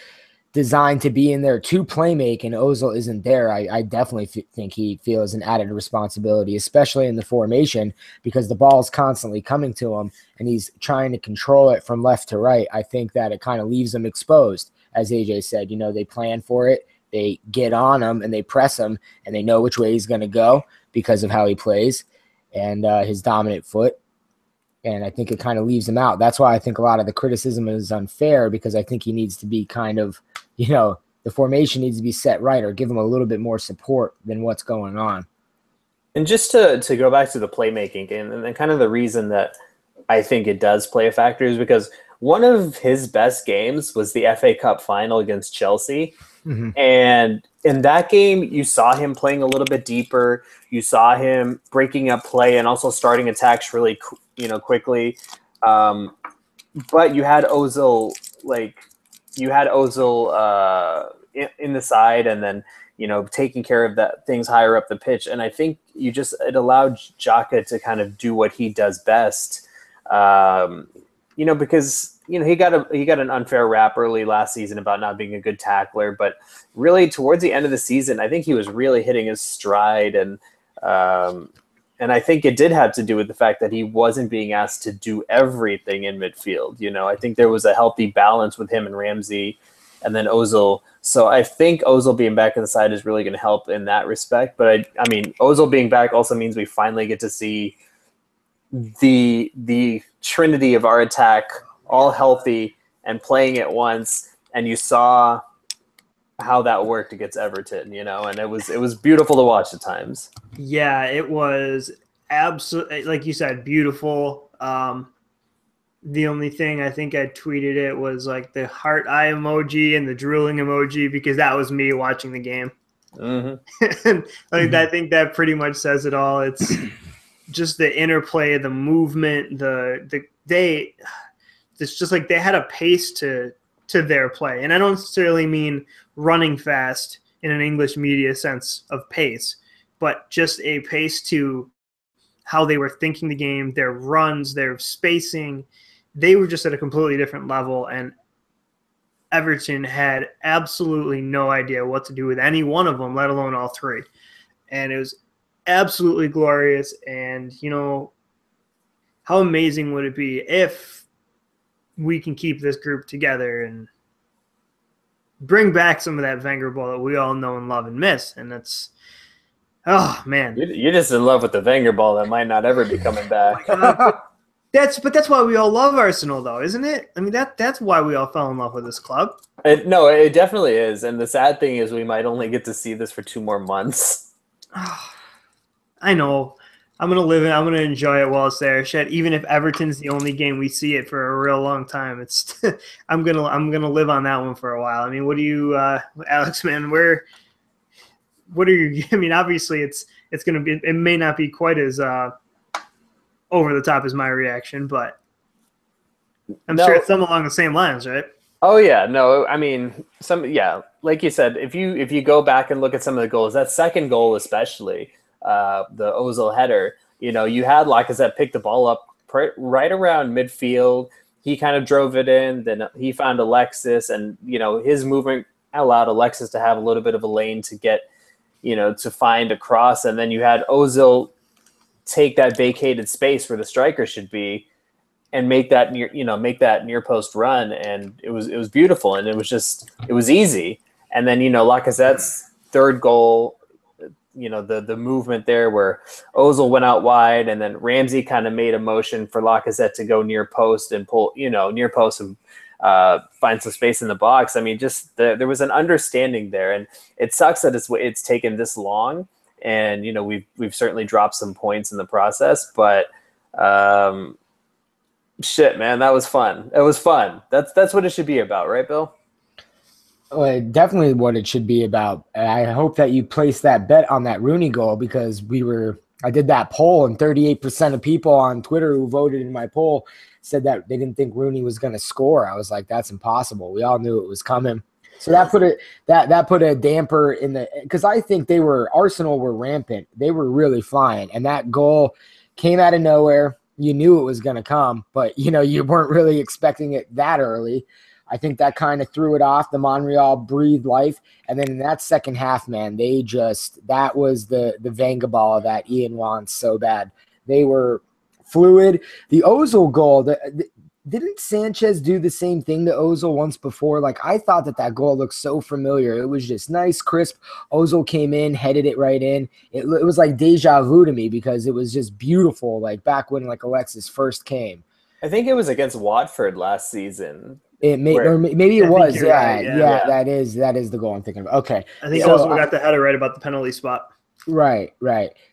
designed to be in there to play make and Ozil isn't there, I definitely think he feels an added responsibility, especially in the formation, because the ball is constantly coming to him and he's trying to control it from left to right. I think that it kind of leaves him exposed. As AJ said, they plan for it, they get on him and they press him and they know which way he's going to go because of how he plays and his dominant foot. And I think it kind of leaves him out. That's why I think a lot of the criticism is unfair, because I think he needs to be kind of, the formation needs to be set right or give him a little bit more support than what's going on. And just to go back to the playmaking game, and kind of the reason that I think it does play a factor is because one of his best games was the FA Cup final against Chelsea. Mm-hmm. And in that game, you saw him playing a little bit deeper. You saw him breaking up play and also starting attacks really quickly. But you had Ozil in the side and then, taking care of that things higher up the pitch. And I think it allowed Xhaka to kind of do what he does best. Because he got an unfair rap early last season about not being a good tackler, but really towards the end of the season, I think he was really hitting his stride, and I think it did have to do with the fact that he wasn't being asked to do everything in midfield. I think there was a healthy balance with him and Ramsey, and then Ozil. So I think Ozil being back in the side is really going to help in that respect. But I mean, Ozil being back also means we finally get to see the trinity of our attack all healthy and playing at once, and you saw how that worked against Everton, and it was beautiful to watch at times. Yeah, it was absolutely, like you said, beautiful. The only thing I think I tweeted it was like the heart eye emoji and the drooling emoji, because that was me watching the game. Mm-hmm. And I think that pretty much says it all. It's just the interplay, the movement, it's just like they had a pace to their play. And I don't necessarily mean running fast in an English media sense of pace, but just a pace to how they were thinking the game, their runs, their spacing. They were just at a completely different level, and Everton had absolutely no idea what to do with any one of them, let alone all three. And it was absolutely glorious. And, how amazing would it be if we can keep this group together and bring back some of that Wenger ball that we all know and love and miss. And that's, oh, man. You're just in love with the Wenger ball that might not ever be coming back. That's why we all love Arsenal, though, isn't it? I mean, that's why we all fell in love with this club. No, it definitely is. And the sad thing is we might only get to see this for 2 more months. I know. I'm gonna enjoy it while it's there. Shit, even if Everton's the only game we see it for a real long time, it's I'm gonna live on that one for a while. I mean, what do you, Alex, man? What are you? I mean, obviously, it's gonna be. It may not be quite as over the top as my reaction, but I'm sure it's some along the same lines, right? Oh yeah, no, I mean like you said, if you go back and look at some of the goals, that second goal especially, the Ozil header, you had Lacazette pick the ball up right around midfield. He kind of drove it in, then he found Alexis, and his movement allowed Alexis to have a little bit of a lane to get, to find a cross, and then you had Ozil take that vacated space where the striker should be and make that near post run, and it was beautiful, and it was easy. And then Lacazette's third goal, the movement there where Ozil went out wide, and then Ramsey kind of made a motion for Lacazette to go near post and pull near post and find some space in the box. I mean, just there was an understanding there, and it sucks that it's taken this long, and we've certainly dropped some points in the process, but. Shit, man, that was fun. It was fun. That's what it should be about, right, Bill? Well, definitely what it should be about. I hope that you place that bet on that Rooney goal, because I did that poll, and 38% of people on Twitter who voted in my poll said that they didn't think Rooney was going to score. I was like, that's impossible. We all knew it was coming. So that put a damper in because I think Arsenal were rampant. They were really flying, and that goal came out of nowhere. You knew it was going to come, but, you weren't really expecting it that early. I think that kind of threw it off. The Monreal breathed life. And then in that second half, man, that was the Venga ball that Ian wants so bad. They were fluid. The Ozil goal, didn't Sanchez do the same thing to Ozil once before? Like, I thought that goal looked so familiar. It was just nice, crisp. Ozil came in, headed it right in. It was like deja vu to me, because it was just beautiful, like back when Alexis first came. I think it was against Watford last season. Or maybe it was. Yeah, right, yeah. That is the goal I'm thinking of. Okay. I think Ozil got the header right about the penalty spot. Right.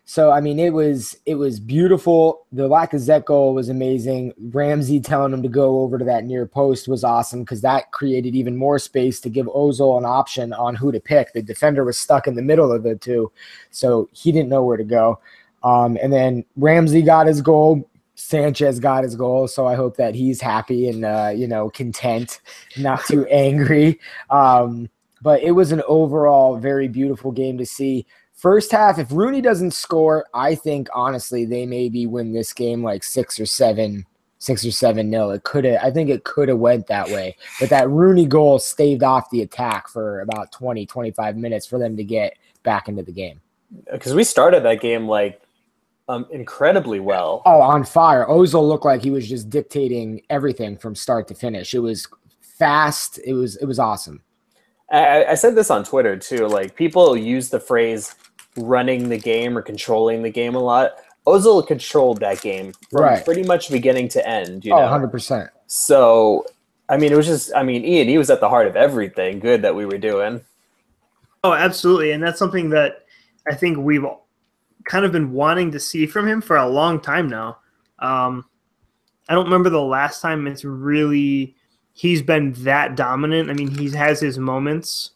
So, I mean, it was beautiful. The Lacazette goal was amazing. Ramsey telling him to go over to that near post was awesome, because that created even more space to give Ozil an option on who to pick. The defender was stuck in the middle of the two, so he didn't know where to go. And then Ramsey got his goal. Sanchez got his goal, so I hope that he's happy and, content, not too angry. But it was an overall very beautiful game to see. First half, if Rooney doesn't score, I think honestly they maybe win this game like 6 or 7-0. I think it could have went that way, but that Rooney goal staved off the attack for about 20-25 minutes for them to get back into the game. Because we started that game incredibly well. Oh, on fire! Ozil looked like he was just dictating everything from start to finish. It was fast. It was awesome. I said this on Twitter too. Like, people use the phrase running the game or controlling the game a lot. Ozil controlled that game from pretty much beginning to end. 100%. So, I mean, it was just, Ian, he was at the heart of everything good that we were doing. Oh, absolutely. And that's something that I think we've kind of been wanting to see from him for a long time now. I don't remember the last time he's been that dominant. I mean, he has his moments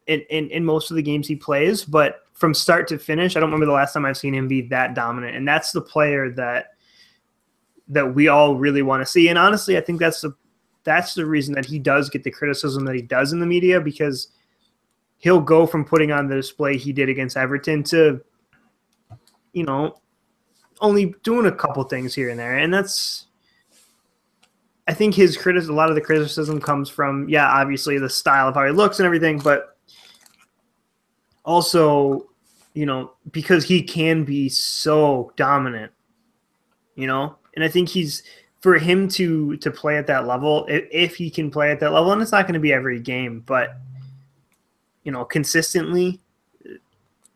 in most of the games he plays, but from start to finish, I don't remember the last time I've seen him be that dominant. And that's the player that we all really want to see. And honestly, I think that's the reason that he does get the criticism that he does in the media, because he'll go from putting on the display he did against Everton to, only doing a couple things here and there. And I think a lot of the criticism comes from, obviously the style of how he looks and everything, but also, because he can be so dominant, and I think for him to play at that level, if he can play at that level, and it's not going to be every game, but, consistently,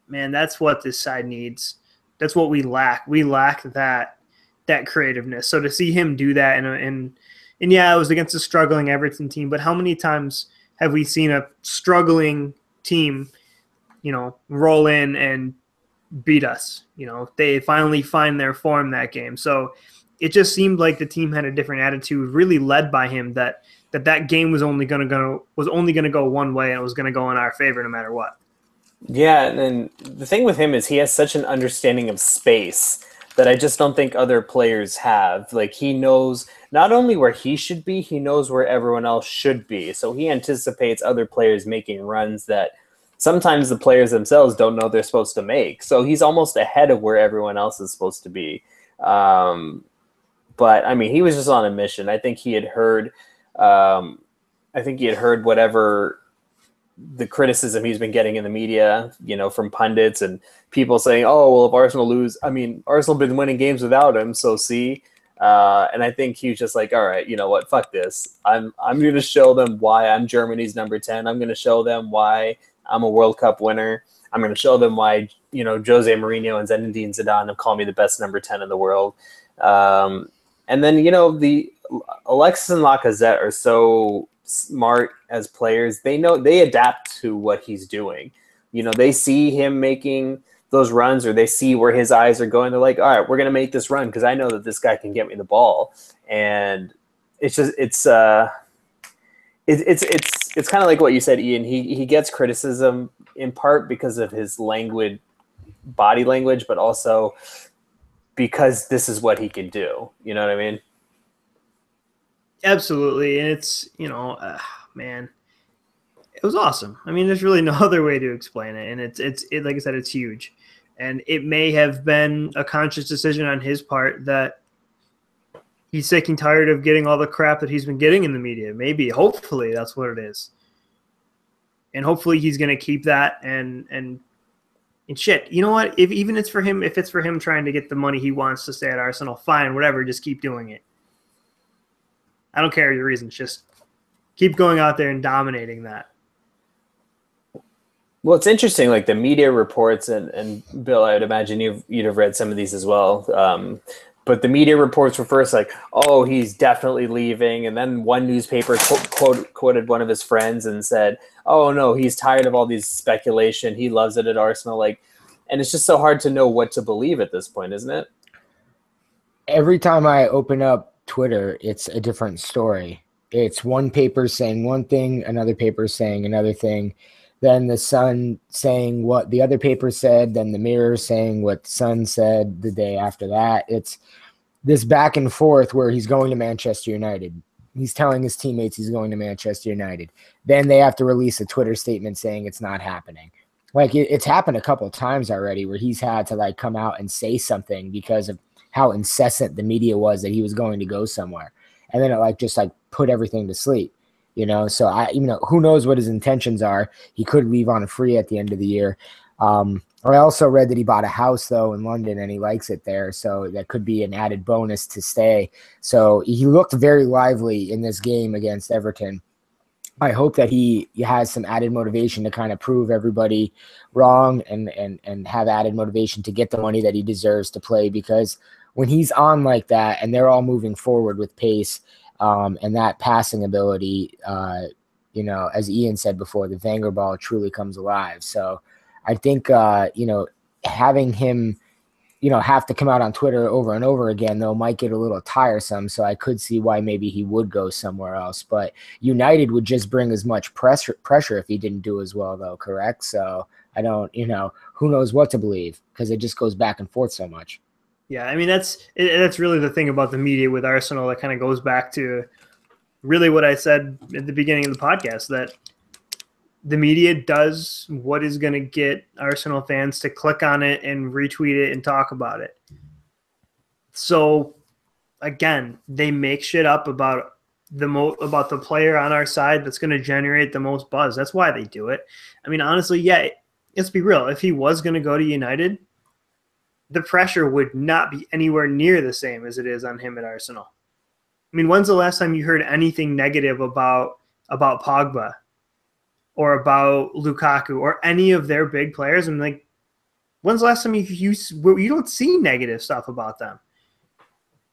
man, that's what this side needs. That's what we lack. We lack that creativeness. So to see him do that and it was against a struggling Everton team, but how many times have we seen a struggling team, roll in and beat us? They finally find their form that game. So it just seemed like the team had a different attitude, really led by him, that game was only going to go one way, and it was going to go in our favor no matter what. Yeah, and then the thing with him is he has such an understanding of space that I just don't think other players have. Like, he knows not only where he should be, he knows where everyone else should be. So he anticipates other players making runs that sometimes the players themselves don't know they're supposed to make. So he's almost ahead of where everyone else is supposed to be. But I mean, he was just on a mission. I think he had heard whatever the criticism he's been getting in the media, from pundits and people saying, "Oh, well, if Arsenal lose, I mean, Arsenal been winning games without him, so see." And I think he was just like, "All right, you know what? Fuck this. I'm going to show them why I'm Germany's number 10. I'm going to show them why I'm a World Cup winner. I'm going to show them why, Jose Mourinho and Zinedine Zidane have called me the best number 10 in the world." And then, the Alexis and Lacazette are so smart as players. They adapt to what he's doing. They see him making those runs, or they see where his eyes are going. They're like, all right, we're going to make this run because I know that this guy can get me the ball. And it's just, it's kind of like what you said, Ian. He gets criticism in part because of his body language, but also because this is what he can do. You know what I mean? Absolutely. And it's, man, it was awesome. I mean, there's really no other way to explain it. And it's like I said, it's huge. And it may have been a conscious decision on his part that he's sick and tired of getting all the crap that he's been getting in the media. Maybe, hopefully that's what it is. And hopefully he's going to keep that and shit. You know what? If it's for him trying to get the money he wants to stay at Arsenal, fine, whatever, just keep doing it. I don't care your reasons. Just keep going out there and dominating that. Well, it's interesting, like the media reports, and Bill, I would imagine you'd have read some of these as well. But the media reports were first like, "Oh, he's definitely leaving," and then one newspaper quoted one of his friends and said, "Oh no, he's tired of all these speculation. He loves it at Arsenal." And it's just so hard to know what to believe at this point, isn't it? Every time I open up Twitter, it's a different story. It's one paper saying one thing, another paper saying another thing, then the Sun saying what the other paper said, then the Mirror saying what the Sun said the day after that. It's this back and forth where he's going to Manchester United. He's telling his teammates he's going to Manchester United. Then they have to release a Twitter statement saying it's not happening. Like it's happened a couple of times already where he's had to come out and say something because of how incessant the media was that he was going to go somewhere. And then it just put everything to sleep. So who knows what his intentions are. He could leave on a free at the end of the year. I also read that he bought a house though in London and he likes it there. So that could be an added bonus to stay. So he looked very lively in this game against Everton. I hope that he has some added motivation to kind of prove everybody wrong and have added motivation to get the money that he deserves to play, because when he's on like that and they're all moving forward with pace, and that passing ability, as Ian said before, the Wenger ball truly comes alive. So I think, having him, have to come out on Twitter over and over again, though, might get a little tiresome. So I could see why maybe he would go somewhere else. But United would just bring as much pressure if he didn't do as well, though, correct? So I don't, who knows what to believe, because it just goes back and forth so much. Yeah, I mean, that's really the thing about the media with Arsenal that kind of goes back to really what I said at the beginning of the podcast, that the media does what is going to get Arsenal fans to click on it and retweet it and talk about it. So, again, they make shit up about the player on our side that's going to generate the most buzz. That's why they do it. I mean, honestly, yeah, let's be real. If he was going to go to United, the pressure would not be anywhere near the same as it is on him at Arsenal. I mean, when's the last time you heard anything negative about Pogba or about Lukaku or any of their big players? I'm like, when's the last time you don't see negative stuff about them?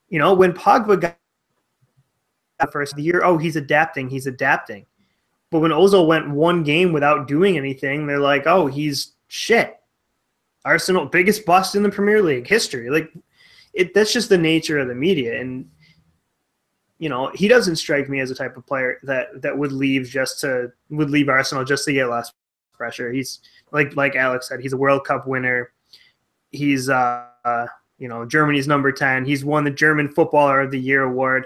When Pogba got the first of the year, oh, he's adapting. But when Ozil went one game without doing anything, they're like, oh, he's shit. Arsenal, biggest bust in the Premier League history. That's just the nature of the media. And, he doesn't strike me as a type of player that would leave Arsenal just to get less pressure. He's like Alex said, he's a World Cup winner. He's Germany's number 10. He's won the German Footballer of the Year award.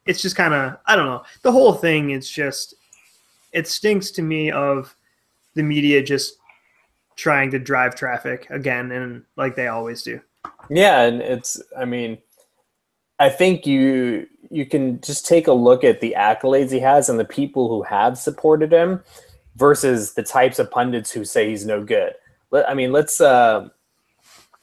It's just kind of, I don't know. The whole thing, it stinks to me of the media just trying to drive traffic again, and like they always do. Yeah, and I think you can just take a look at the accolades he has and the people who have supported him versus the types of pundits who say he's no good. I mentioned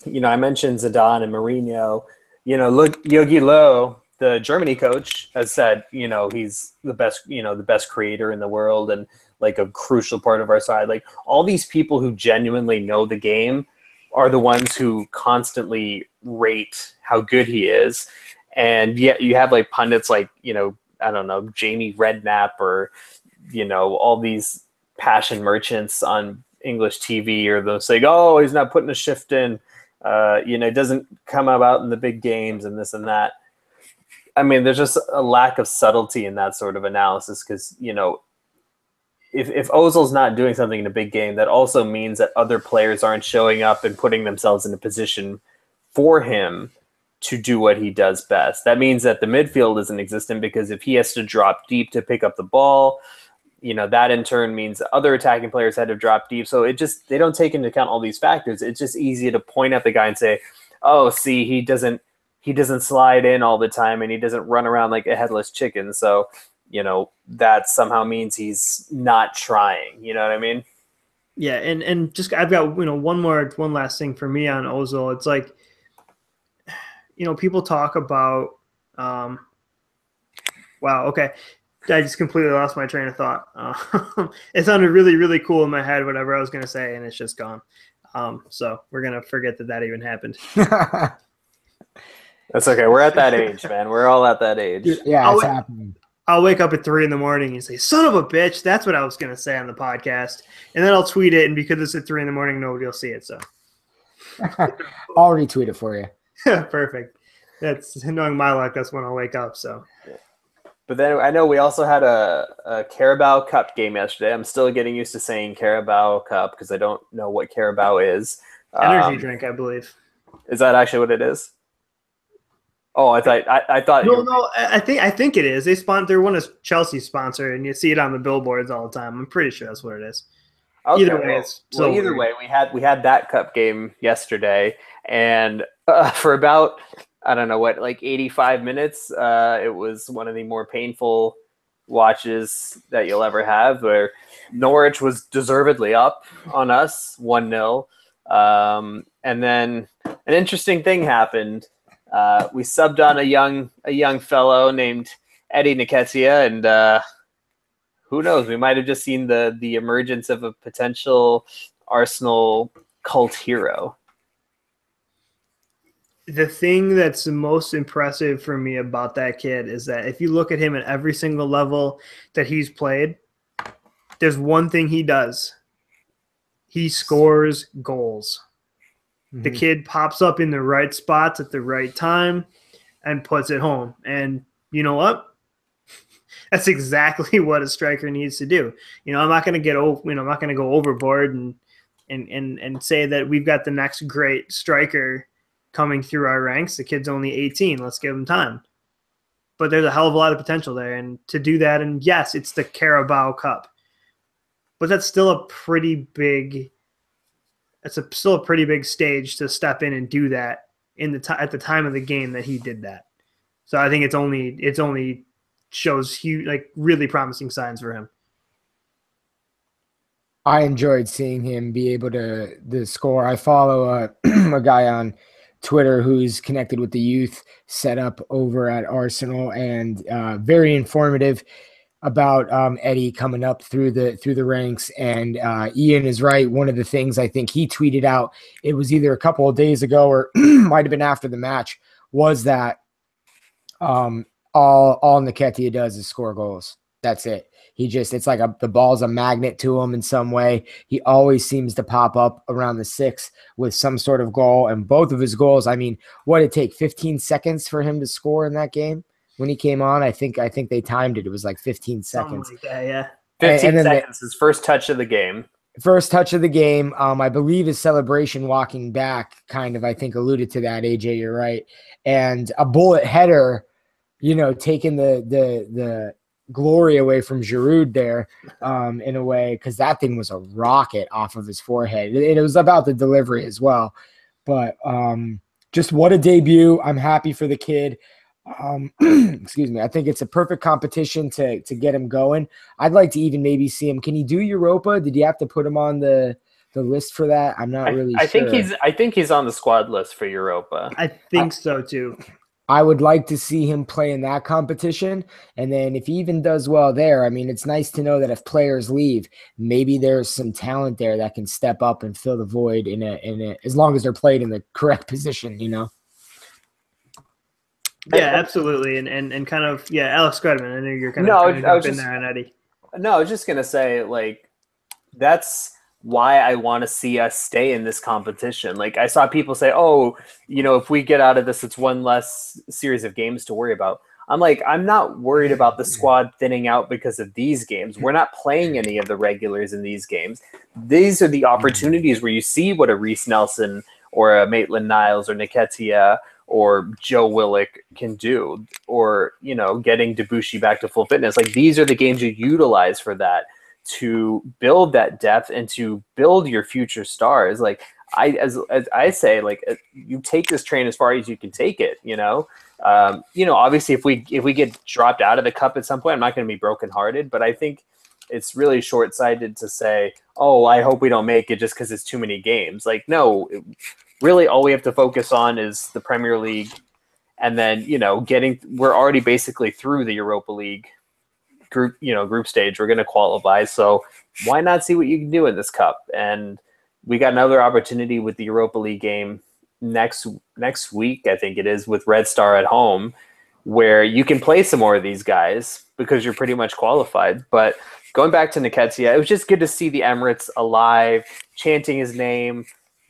Zidane and Mourinho. Look, Yogi Löw, the Germany coach, has said, he's the best creator in the world and like a crucial part of our side. Like all these people who genuinely know the game are the ones who constantly rate how good he is. And yet you have like pundits like, I don't know, Jamie Redknapp or, all these passion merchants on English TV, or they'll say, oh, he's not putting a shift in, it doesn't come about in the big games and this and that. I mean, there's just a lack of subtlety in that sort of analysis because, if Ozil's not doing something in a big game, that also means that other players aren't showing up and putting themselves in a position for him to do what he does best. That means that the midfield isn't existent because if he has to drop deep to pick up the ball, that in turn means other attacking players had to drop deep. So they don't take into account all these factors. It's just easy to point at the guy and say, oh, see, he doesn't slide in all the time and he doesn't run around like a headless chicken. So, that somehow means he's not trying. You know what I mean? Yeah, and just I've got one last thing for me on Ozil. It's like, people talk about wow, okay. I just completely lost my train of thought. It sounded really, really cool in my head, whatever I was going to say, and it's just gone. So we're going to forget that even happened. That's okay. We're at that age, man. We're all at that age. Yeah, it's happening. I'll wake up at 3 a.m. and say, son of a bitch, that's what I was going to say on the podcast. And then I'll tweet it, and because it's at 3 a.m, nobody will see it. So I'll retweet it for you. Perfect. That's knowing my luck. That's when I'll wake up. So. But then I know we also had a Carabao Cup game yesterday. I'm still getting used to saying Carabao Cup because I don't know what Carabao is. Energy drink, I believe. Is that actually what it is? Oh, I thought. No. I think it is. They're one of Chelsea's sponsor, and you see it on the billboards all the time. I'm pretty sure that's what it is. Okay, either way, either way, we had that cup game yesterday, and for about 85 minutes, it was one of the more painful watches that you'll ever have. Where Norwich was deservedly up on us 1-0, and then an interesting thing happened. We subbed on a young fellow named Eddie Nketiah, and who knows? We might have just seen the emergence of a potential Arsenal cult hero. The thing that's the most impressive for me about that kid is that if you look at him at every single level that he's played, there's one thing he does. He scores goals. The kid pops up in the right spots at the right time and puts it home. And you know what? That's exactly what a striker needs to do. I'm not going to I'm not going to go overboard and say that we've got the next great striker coming through our ranks. The kid's only 18. Let's give him time. But there's a hell of a lot of potential there. And to do that, and yes, it's the Carabao Cup. But that's still a pretty big still a pretty big stage to step in and do that at the time of the game that he did that. So I think it's only shows huge, really promising signs for him. I enjoyed seeing him be able to score. I follow a guy on Twitter who's connected with the youth setup over at Arsenal, and very informative about Eddie coming up through the ranks. And Ian is right. One of the things I think he tweeted out, it was either a couple of days ago or might have been after the match, was that all Nketiah does is score goals. That's it. It's like the ball's a magnet to him in some way. He always seems to pop up around the 6 with some sort of goal. And both of his goals, what did it take? 15 seconds for him to score in that game when he came on? I think they timed it. It was like 15 seconds. Something like that, yeah. 15 seconds, his first touch of the game. First touch of the game, I believe his celebration walking back kind of, I think, alluded to that. AJ, you're right. And a bullet header, taking the glory away from Giroud there in a way, because that thing was a rocket off of his forehead. It was about the delivery as well. But just what a debut. I'm happy for the kid. Excuse me. I think it's a perfect competition to get him going. I'd like to even maybe see him. Can he do Europa? Did you have to put him on the list for that? I'm not really sure. I think he's on the squad list for Europa. I think so too. I would like to see him play in that competition. And then if he even does well there, I mean, it's nice to know that if players leave, maybe there's some talent there that can step up and fill the void in a as long as they're played in the correct position, Yeah, absolutely. And kind of, Alex Gredman, I know you're kind of trying to jump in there on Eddie. No, I was just going to say, that's why I want to see us stay in this competition. I saw people say, if we get out of this, it's one less series of games to worry about. I'm like, I'm not worried about the squad thinning out because of these games. We're not playing any of the regulars in these games. These are the opportunities where you see what a Reece Nelson or a Maitland-Niles or Nketiah or Joe Willock can do, or, getting Debussy back to full fitness. These are the games you utilize for that, to build that depth and to build your future stars. As I say, you take this train as far as you can take it, obviously if we get dropped out of the cup at some point, I'm not going to be brokenhearted, but I think it's really short-sighted to say, I hope we don't make it just because it's too many games. No, really all we have to focus on is the Premier League, and then, we're already basically through the Europa League group stage. We're going to qualify. So why not see what you can do in this cup? And we got another opportunity with the Europa League game next week, I think it is, with Red Star at home, where you can play some more of these guys because you're pretty much qualified. But going back to Nketiah, it was just good to see the Emirates alive, chanting his name,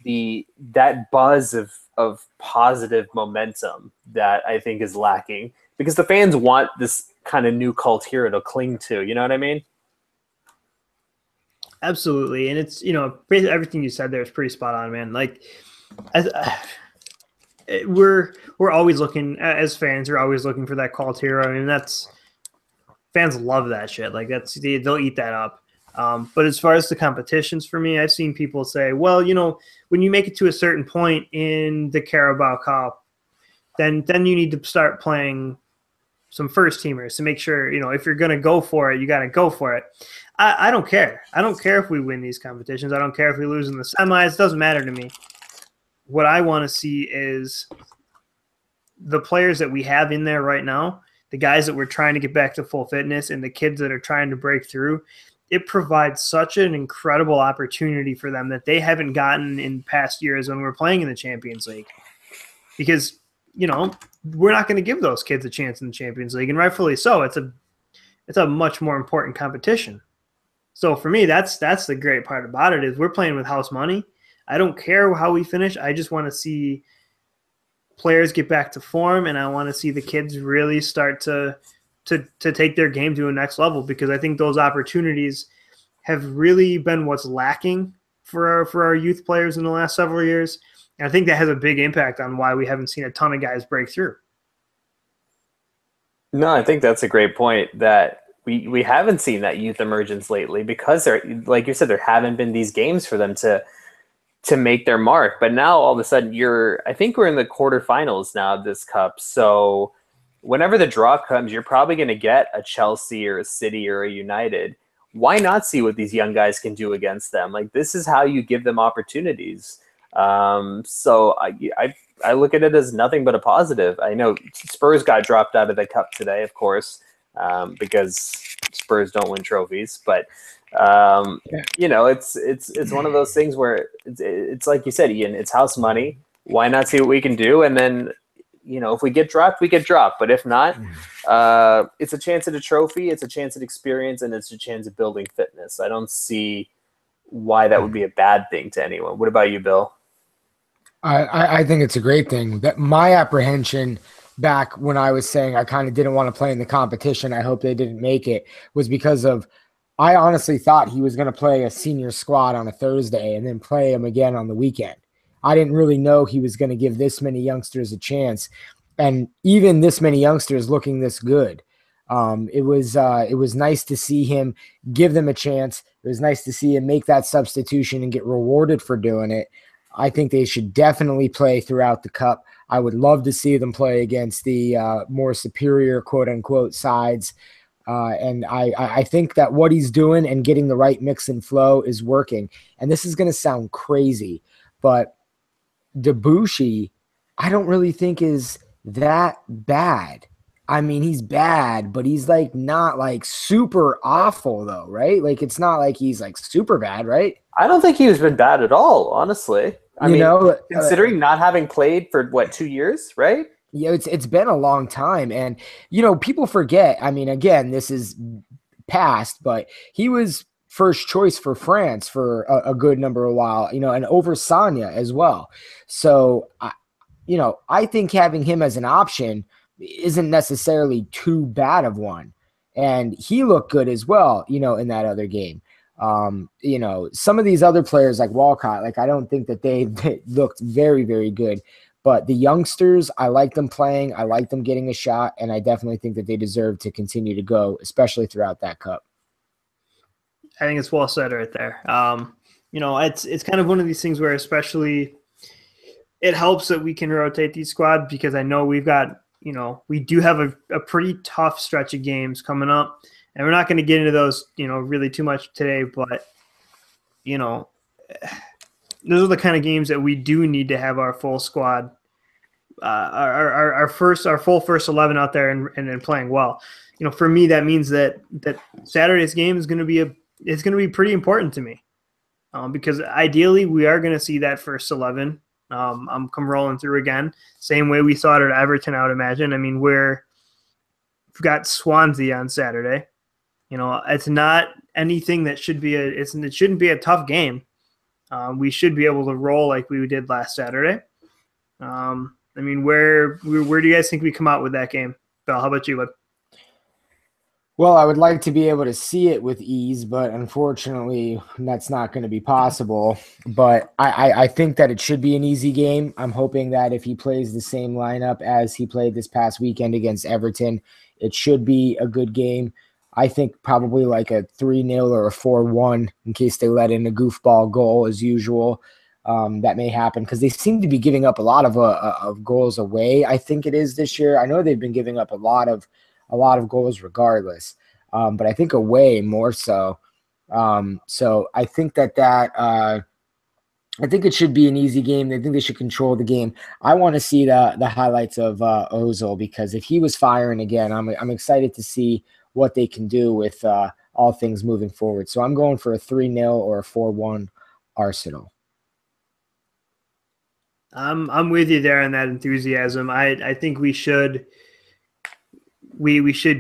that buzz of positive momentum that I think is lacking, because the fans want this kind of new cult hero to cling to. You know what I mean? Absolutely. And it's, everything you said there is pretty spot on, man. We're always looking, as fans, we're always looking for that cult hero. I mean, fans love that shit. They'll eat that up. But as far as the competitions for me, I've seen people say, well, when you make it to a certain point in the Carabao Cup, then you need to start playing some first teamers to make sure, if you're going to go for it, you got to go for it. I don't care. I don't care if we win these competitions. I don't care if we lose in the semis. It doesn't matter to me. What I want to see is the players that we have in there right now, the guys that we're trying to get back to full fitness, and the kids that are trying to break through. It provides such an incredible opportunity for them that they haven't gotten in past years when we're playing in the Champions League. Because, we're not going to give those kids a chance in the Champions League, and rightfully so. It's a much more important competition. So for me, that's the great part about it, is we're playing with house money. I don't care how we finish. I just want to see players get back to form, and I want to see the kids really start to take their game to a next level, because I think those opportunities have really been what's lacking for our youth players in the last several years. And I think that has a big impact on why we haven't seen a ton of guys break through. No, I think that's a great point, that we haven't seen that youth emergence lately, because like you said, there haven't been these games for them to make their mark. But now all of a sudden I think we're in the quarterfinals now of this cup. So whenever the draw comes, you're probably going to get a Chelsea or a City or a United. Why not see what these young guys can do against them? This is how you give them opportunities. So I look at it as nothing but a positive. I know Spurs got dropped out of the cup today, of course, because Spurs don't win trophies. But it's one of those things where it's like you said, Ian, it's house money. Why not see what we can do? And then, if we get dropped, we get dropped. But if not, it's a chance at a trophy, it's a chance at experience, and it's a chance at building fitness. I don't see why that would be a bad thing to anyone. What about you, Bill? I think it's a great thing. That my apprehension back when I was saying I kind of didn't want to play in the competition, I hope they didn't make it, was because of I honestly thought he was going to play a senior squad on a Thursday and then play him again on the weekend. I didn't really know he was going to give this many youngsters a chance, and even this many youngsters looking this good. It was nice to see him give them a chance. It was nice to see him make that substitution and get rewarded for doing it. I think they should definitely play throughout the Cup. I would love to see them play against the more superior, quote unquote, sides. And I think that what he's doing and getting the right mix and flow is working. And this is going to sound crazy, but Debussy, I don't really think is that bad. I mean, he's bad, but he's like not like super awful though, right? Like it's not like he's like super bad, right? I don't think he's been bad at all, honestly. I mean, considering not having played for what, 2 years, right? Yeah, it's been a long time, and people forget. I mean, again, this is past, but he was first choice for France for a good number of while, and over Sanya as well. So, I think having him as an option isn't necessarily too bad of one, and he looked good as well, in that other game. Some of these other players like Walcott, like I don't think that they looked very, very good. But the youngsters, I like them playing. I like them getting a shot, and I definitely think that they deserve to continue to go, especially throughout that Cup. I think it's well said right there. It's kind of one of these things where especially it helps that we can rotate these squads because I know we've got, we do have a pretty tough stretch of games coming up, and we're not going to get into those, really too much today, but, those are the kind of games that we do need to have our full squad, our full first 11 out there and playing well. For me, that means that Saturday's game is going to be pretty important to me, because ideally we are going to see that first 11. I'm come rolling through again, same way we saw it at Everton. I would imagine. I mean, we've got Swansea on Saturday. It's not anything that should be it shouldn't be a tough game. We should be able to roll like we did last Saturday. I mean, where do you guys think we come out with that game? Bill, how about you, bud? Well, I would like to be able to see it with ease, but unfortunately, that's not going to be possible. But I think that it should be an easy game. I'm hoping that if he plays the same lineup as he played this past weekend against Everton, it should be a good game. I think probably like a 3-0 or a 4-1 in case they let in a goofball goal as usual. That may happen because they seem to be giving up a lot of goals away. I think it is this year. I know they've been giving up a lot of goals regardless, but I think away more so. So I think I think it should be an easy game. I think they should control the game. I want to see the highlights of Ozil because if he was firing again, I'm excited to see what they can do with all things moving forward. So I'm going for a 3-0 or a 4-1 Arsenal. I'm with you there on that enthusiasm. I think we should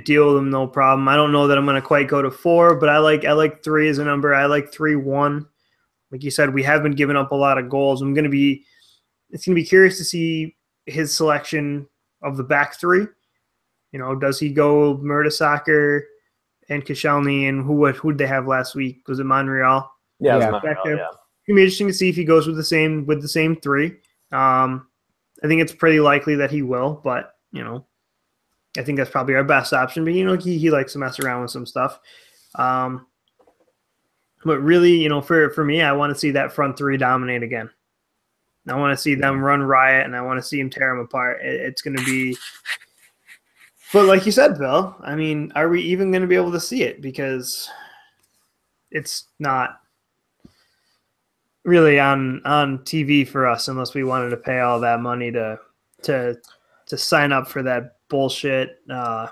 deal with them no problem. I don't know that I'm going to quite go to 4, but I like 3 as a number. I like 3-1. Like you said, we have been giving up a lot of goals. It's going to be curious to see his selection of the back 3. Does he go Mertesacker and Koscielny, and who'd they have last week? Was it Monreal? Yeah, It was gonna be interesting to see if he goes with the same 3. I think it's pretty likely that he will, but I think that's probably our best option. But he likes to mess around with some stuff. But really, for me, I want to see that front 3 dominate again. I want to see them run riot, and I want to see them tear them apart. It's going to be. But like you said, Bill, I mean, are we even going to be able to see it? Because it's not really on TV for us unless we wanted to pay all that money to sign up for that bullshit. And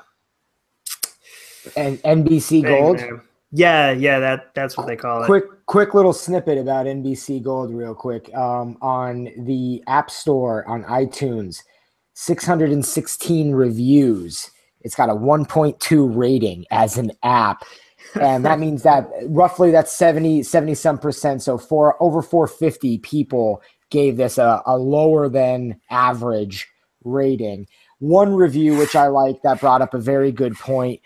NBC Gold. Man. Yeah, that's what they call it. Quick little snippet about NBC Gold real quick. On the App Store on iTunes, 616 reviews. It's got a 1.2 rating as an app. And that means that roughly that's 70 some percent. So over 450 people gave this a lower than average rating. One review, which I like, that brought up a very good point.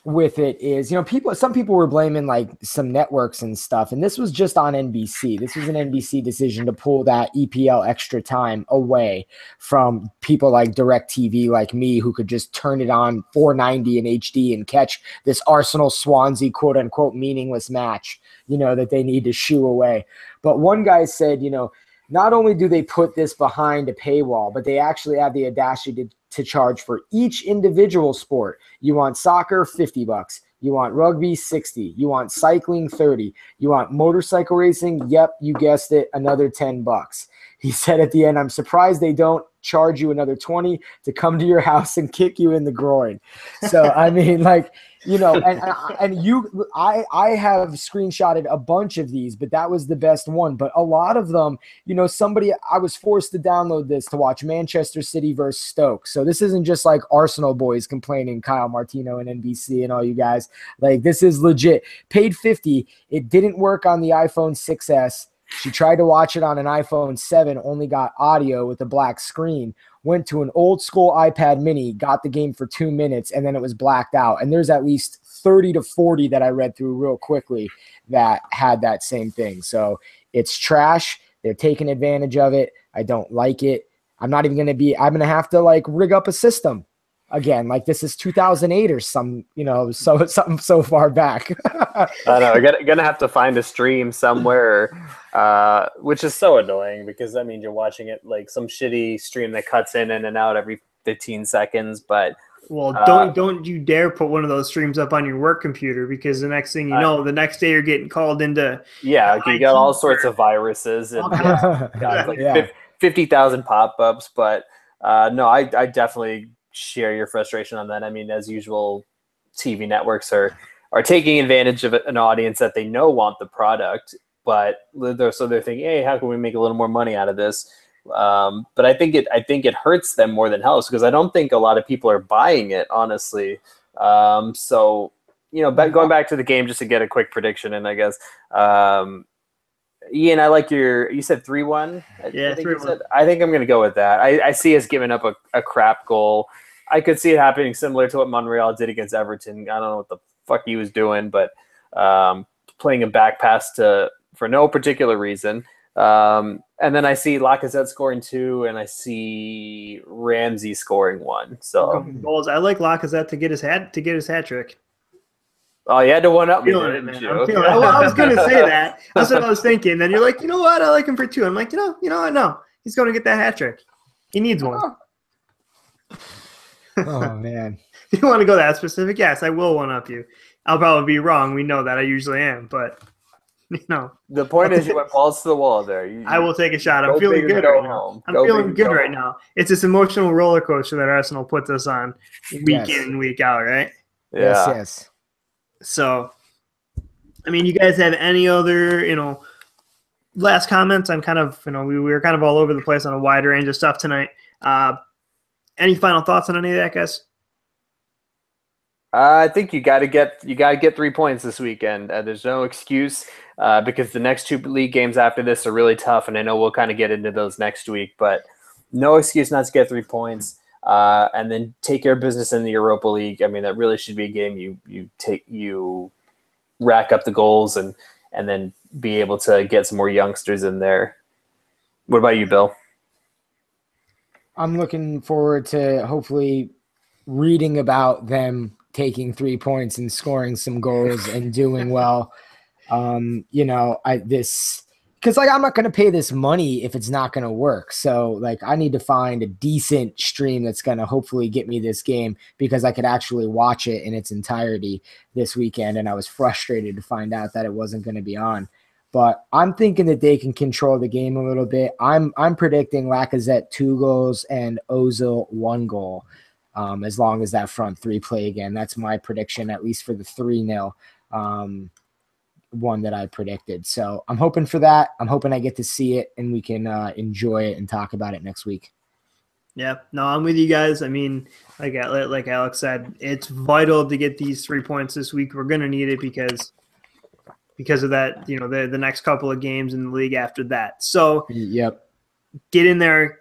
with it is, some people were blaming like some networks and stuff, and this was just on NBC. This was an NBC decision to pull that EPL extra time away from people like DirecTV, like me, who could just turn it on 490 in HD and catch this Arsenal Swansea quote unquote meaningless match, that they need to shoo away. But one guy said, not only do they put this behind a paywall, but they actually have the audacity to charge for each individual sport. You want soccer, $50. You want rugby, $60. You want cycling, $30. You want motorcycle racing? Yep, you guessed it, another $10. He said at the end, I'm surprised they don't charge you another $20 to come to your house and kick you in the groin. So, I mean, like, I have screenshotted a bunch of these, but that was the best one. But a lot of them, I was forced to download this to watch Manchester City versus Stoke. So this isn't just like Arsenal boys complaining, Kyle Martino and NBC and all you guys. Like, this is legit. Paid $50. It didn't work on the iPhone 6S. She tried to watch it on an iPhone 7, only got audio with a black screen, went to an old school iPad mini, got the game for 2 minutes, and then it was blacked out. And there's at least 30 to 40 that I read through real quickly that had that same thing. So it's trash. They're taking advantage of it. I don't like it. I'm going to have to like rig up a system again. Like this is 2008 or something so far back. I know. We're gonna have to find a stream somewhere, which is so annoying because that means you're watching it like some shitty stream that cuts in and out every 15 seconds. But don't you dare put one of those streams up on your work computer, because the next thing you know, the next day you're getting called into you got all sorts of viruses and 50,000 pop-ups. But no, I definitely share your frustration on that. I mean, as usual, TV networks are taking advantage of an audience that they know want the product, but they're thinking, hey, how can we make a little more money out of this? But I think it hurts them more than helps, because I don't think a lot of people are buying it, honestly. So going back to the game just to get a quick prediction, and I guess Ian, I like you said 3-1. Yeah, 3-1. I think I'm going to go with that. I see us giving up a crap goal. I could see it happening similar to what Monreal did against Everton. I don't know what the fuck he was doing, but playing a back pass for no particular reason. And then I see Lacazette scoring 2, and I see Ramsey scoring 1. So goals. I like Lacazette to get his hat trick. Oh, you had to one-up me, man. I was going to say that. That's what I was thinking. Then you're like, you know what? I like him for 2. I'm like, no. He's going to get that hat trick. He needs one. Oh, man. You want to go that specific? Yes, I will one-up you. I'll probably be wrong. We know that. I usually am. But, The point is you went balls to the wall there. I will take a shot. I'm feeling good right now. I'm feeling good right now. It's this emotional roller coaster that Arsenal puts us on week in and week out, right? Yeah. Yes. So, I mean, you guys have any other, last comments? I'm kind of, we were kind of all over the place on a wide range of stuff tonight. Any final thoughts on any of that, guys? I think you got to get 3 points this weekend. There's no excuse because the next 2 league games after this are really tough, and I know we'll kind of get into those next week, but no excuse not to get 3 points. And then take care of business in the Europa League. I mean, that really should be a game you rack up the goals and then be able to get some more youngsters in there. What about you, Bill? I'm looking forward to hopefully reading about them taking 3 points and scoring some goals and doing well. Because I'm not going to pay this money if it's not going to work. So I need to find a decent stream that's going to hopefully get me this game, because I could actually watch it in its entirety this weekend. And I was frustrated to find out that it wasn't going to be on. But I'm thinking that they can control the game a little bit. I'm predicting Lacazette 2 goals and Ozil 1 goal, as long as that front 3 play again. That's my prediction, at least for the 3-0. One that I predicted. So I'm hoping for that. I'm hoping I get to see it and we can enjoy it and talk about it next week. Yeah, no, I'm with you guys. I mean, like Alex said, it's vital to get these 3 points this week. We're going to need it because of that, the next couple of games in the league after that. So yep, get in there,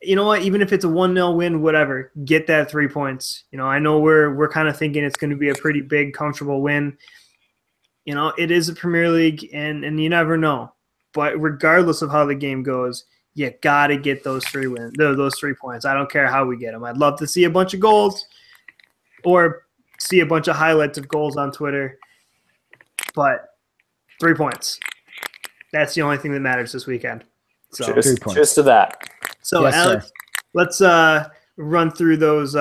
you know what? Even if it's a 1-0 win, whatever, get that 3 points. You know, I know we're kind of thinking it's going to be a pretty big, comfortable win. You know, it is a Premier League, and you never know. But regardless of how the game goes, you got to get those 3 wins, those 3 points. I don't care how we get them. I'd love to see a bunch of goals or see a bunch of highlights of goals on Twitter. But 3 points. That's the only thing that matters this weekend. So Cheers to that. So, yes, Alex, let's run through those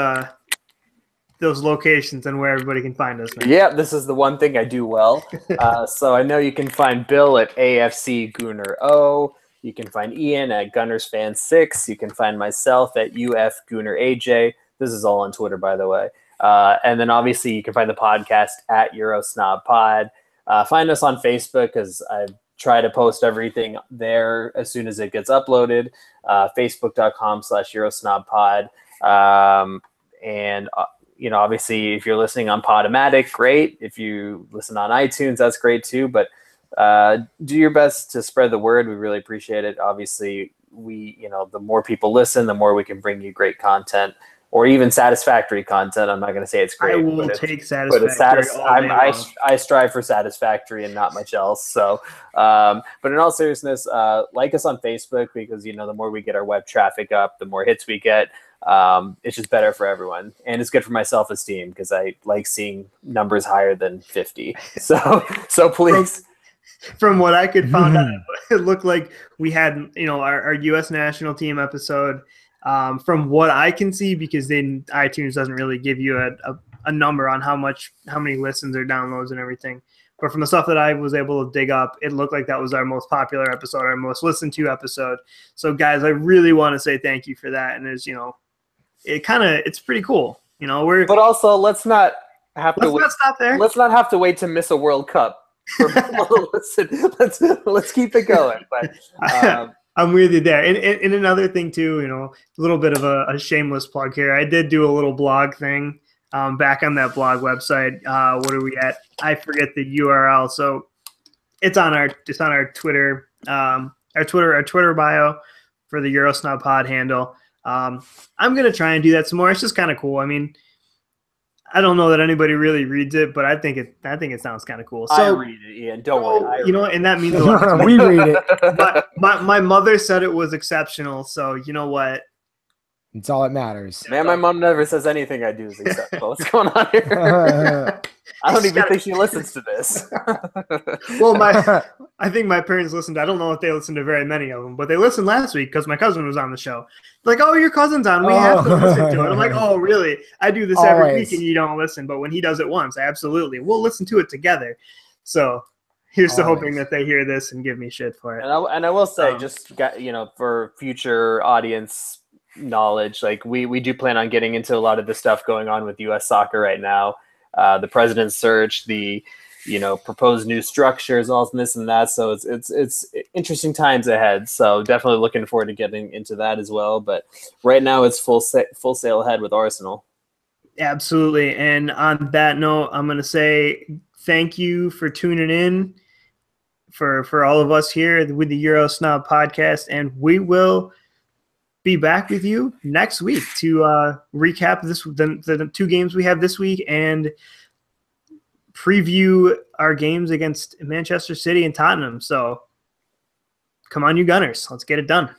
locations and where everybody can find us, man. Yeah, this is the one thing I do well. So I know you can find Bill at AFC Gooner O. You can find Ian at Gunners Fan 6. You can find myself at UF Gooner AJ. This is all on Twitter, by the way. And then obviously you can find the podcast at Eurosnob Pod. Find us on Facebook because I try to post everything there as soon as it gets uploaded. Facebook.com/EurosnobPod. And you know, obviously, if you're listening on Podomatic, great. If you listen on iTunes, that's great too. But do your best to spread the word. We really appreciate it. Obviously, the more people listen, the more we can bring you great content or even satisfactory content. I'm not going to say it's great. I will take satisfactory. I strive for satisfactory and not much else. So, but in all seriousness, like us on Facebook because, the more we get our web traffic up, the more hits we get. It's just better for everyone, and it's good for my self-esteem because I like seeing numbers higher than 50. So please. From what I could find out, it looked like we had, our U.S. national team episode. From what I can see, because then iTunes doesn't really give you a number on how many listens or downloads and everything. But from the stuff that I was able to dig up, it looked like that was our most popular episode, our most listened to episode. So guys, I really want to say thank you for that. And it's pretty cool. But also let's not stop there. Let's not have to wait to miss a World Cup for people to listen. Let's keep it going. But I'm with you there. And another thing too, a little bit of a shameless plug here. I did do a little blog thing back on that blog website. What are we at? I forget the URL. So it's on our Twitter, our Twitter bio for the Eurosnob Pod handle. I'm gonna try and do that some more. It's just kind of cool. I mean, I don't know that anybody really reads it, but I think it sounds kind of cool. So I read it, Ian. Don't worry. And that means a lot. We read it. But my mother said it was exceptional. So you know what? It's all that matters. Man, my mom never says anything I do is acceptable. What's going on here? I don't even think she listens to this. Well, I think my parents listened. I don't know if they listened to very many of them, but they listened last week because my cousin was on the show. Like, oh, your cousin's on. We have to listen to it. I'm like, oh, really? I do this every week and you don't listen. But when he does it once, absolutely. We'll listen to it together. So here's to hoping that they hear this and give me shit for it. And I will say, for future audience knowledge, like we do plan on getting into a lot of the stuff going on with U.S. soccer right now. The president's search, the proposed new structures, all this and that. So it's interesting times ahead. So definitely looking forward to getting into that as well. But right now it's full sail ahead with Arsenal. Absolutely. And on that note, I'm going to say thank you for tuning in for all of us here with the Eurosnob podcast, and we will be back with you next week to recap the 2 games we have this week and preview our games against Manchester City and Tottenham. So come on, you Gunners. Let's get it done.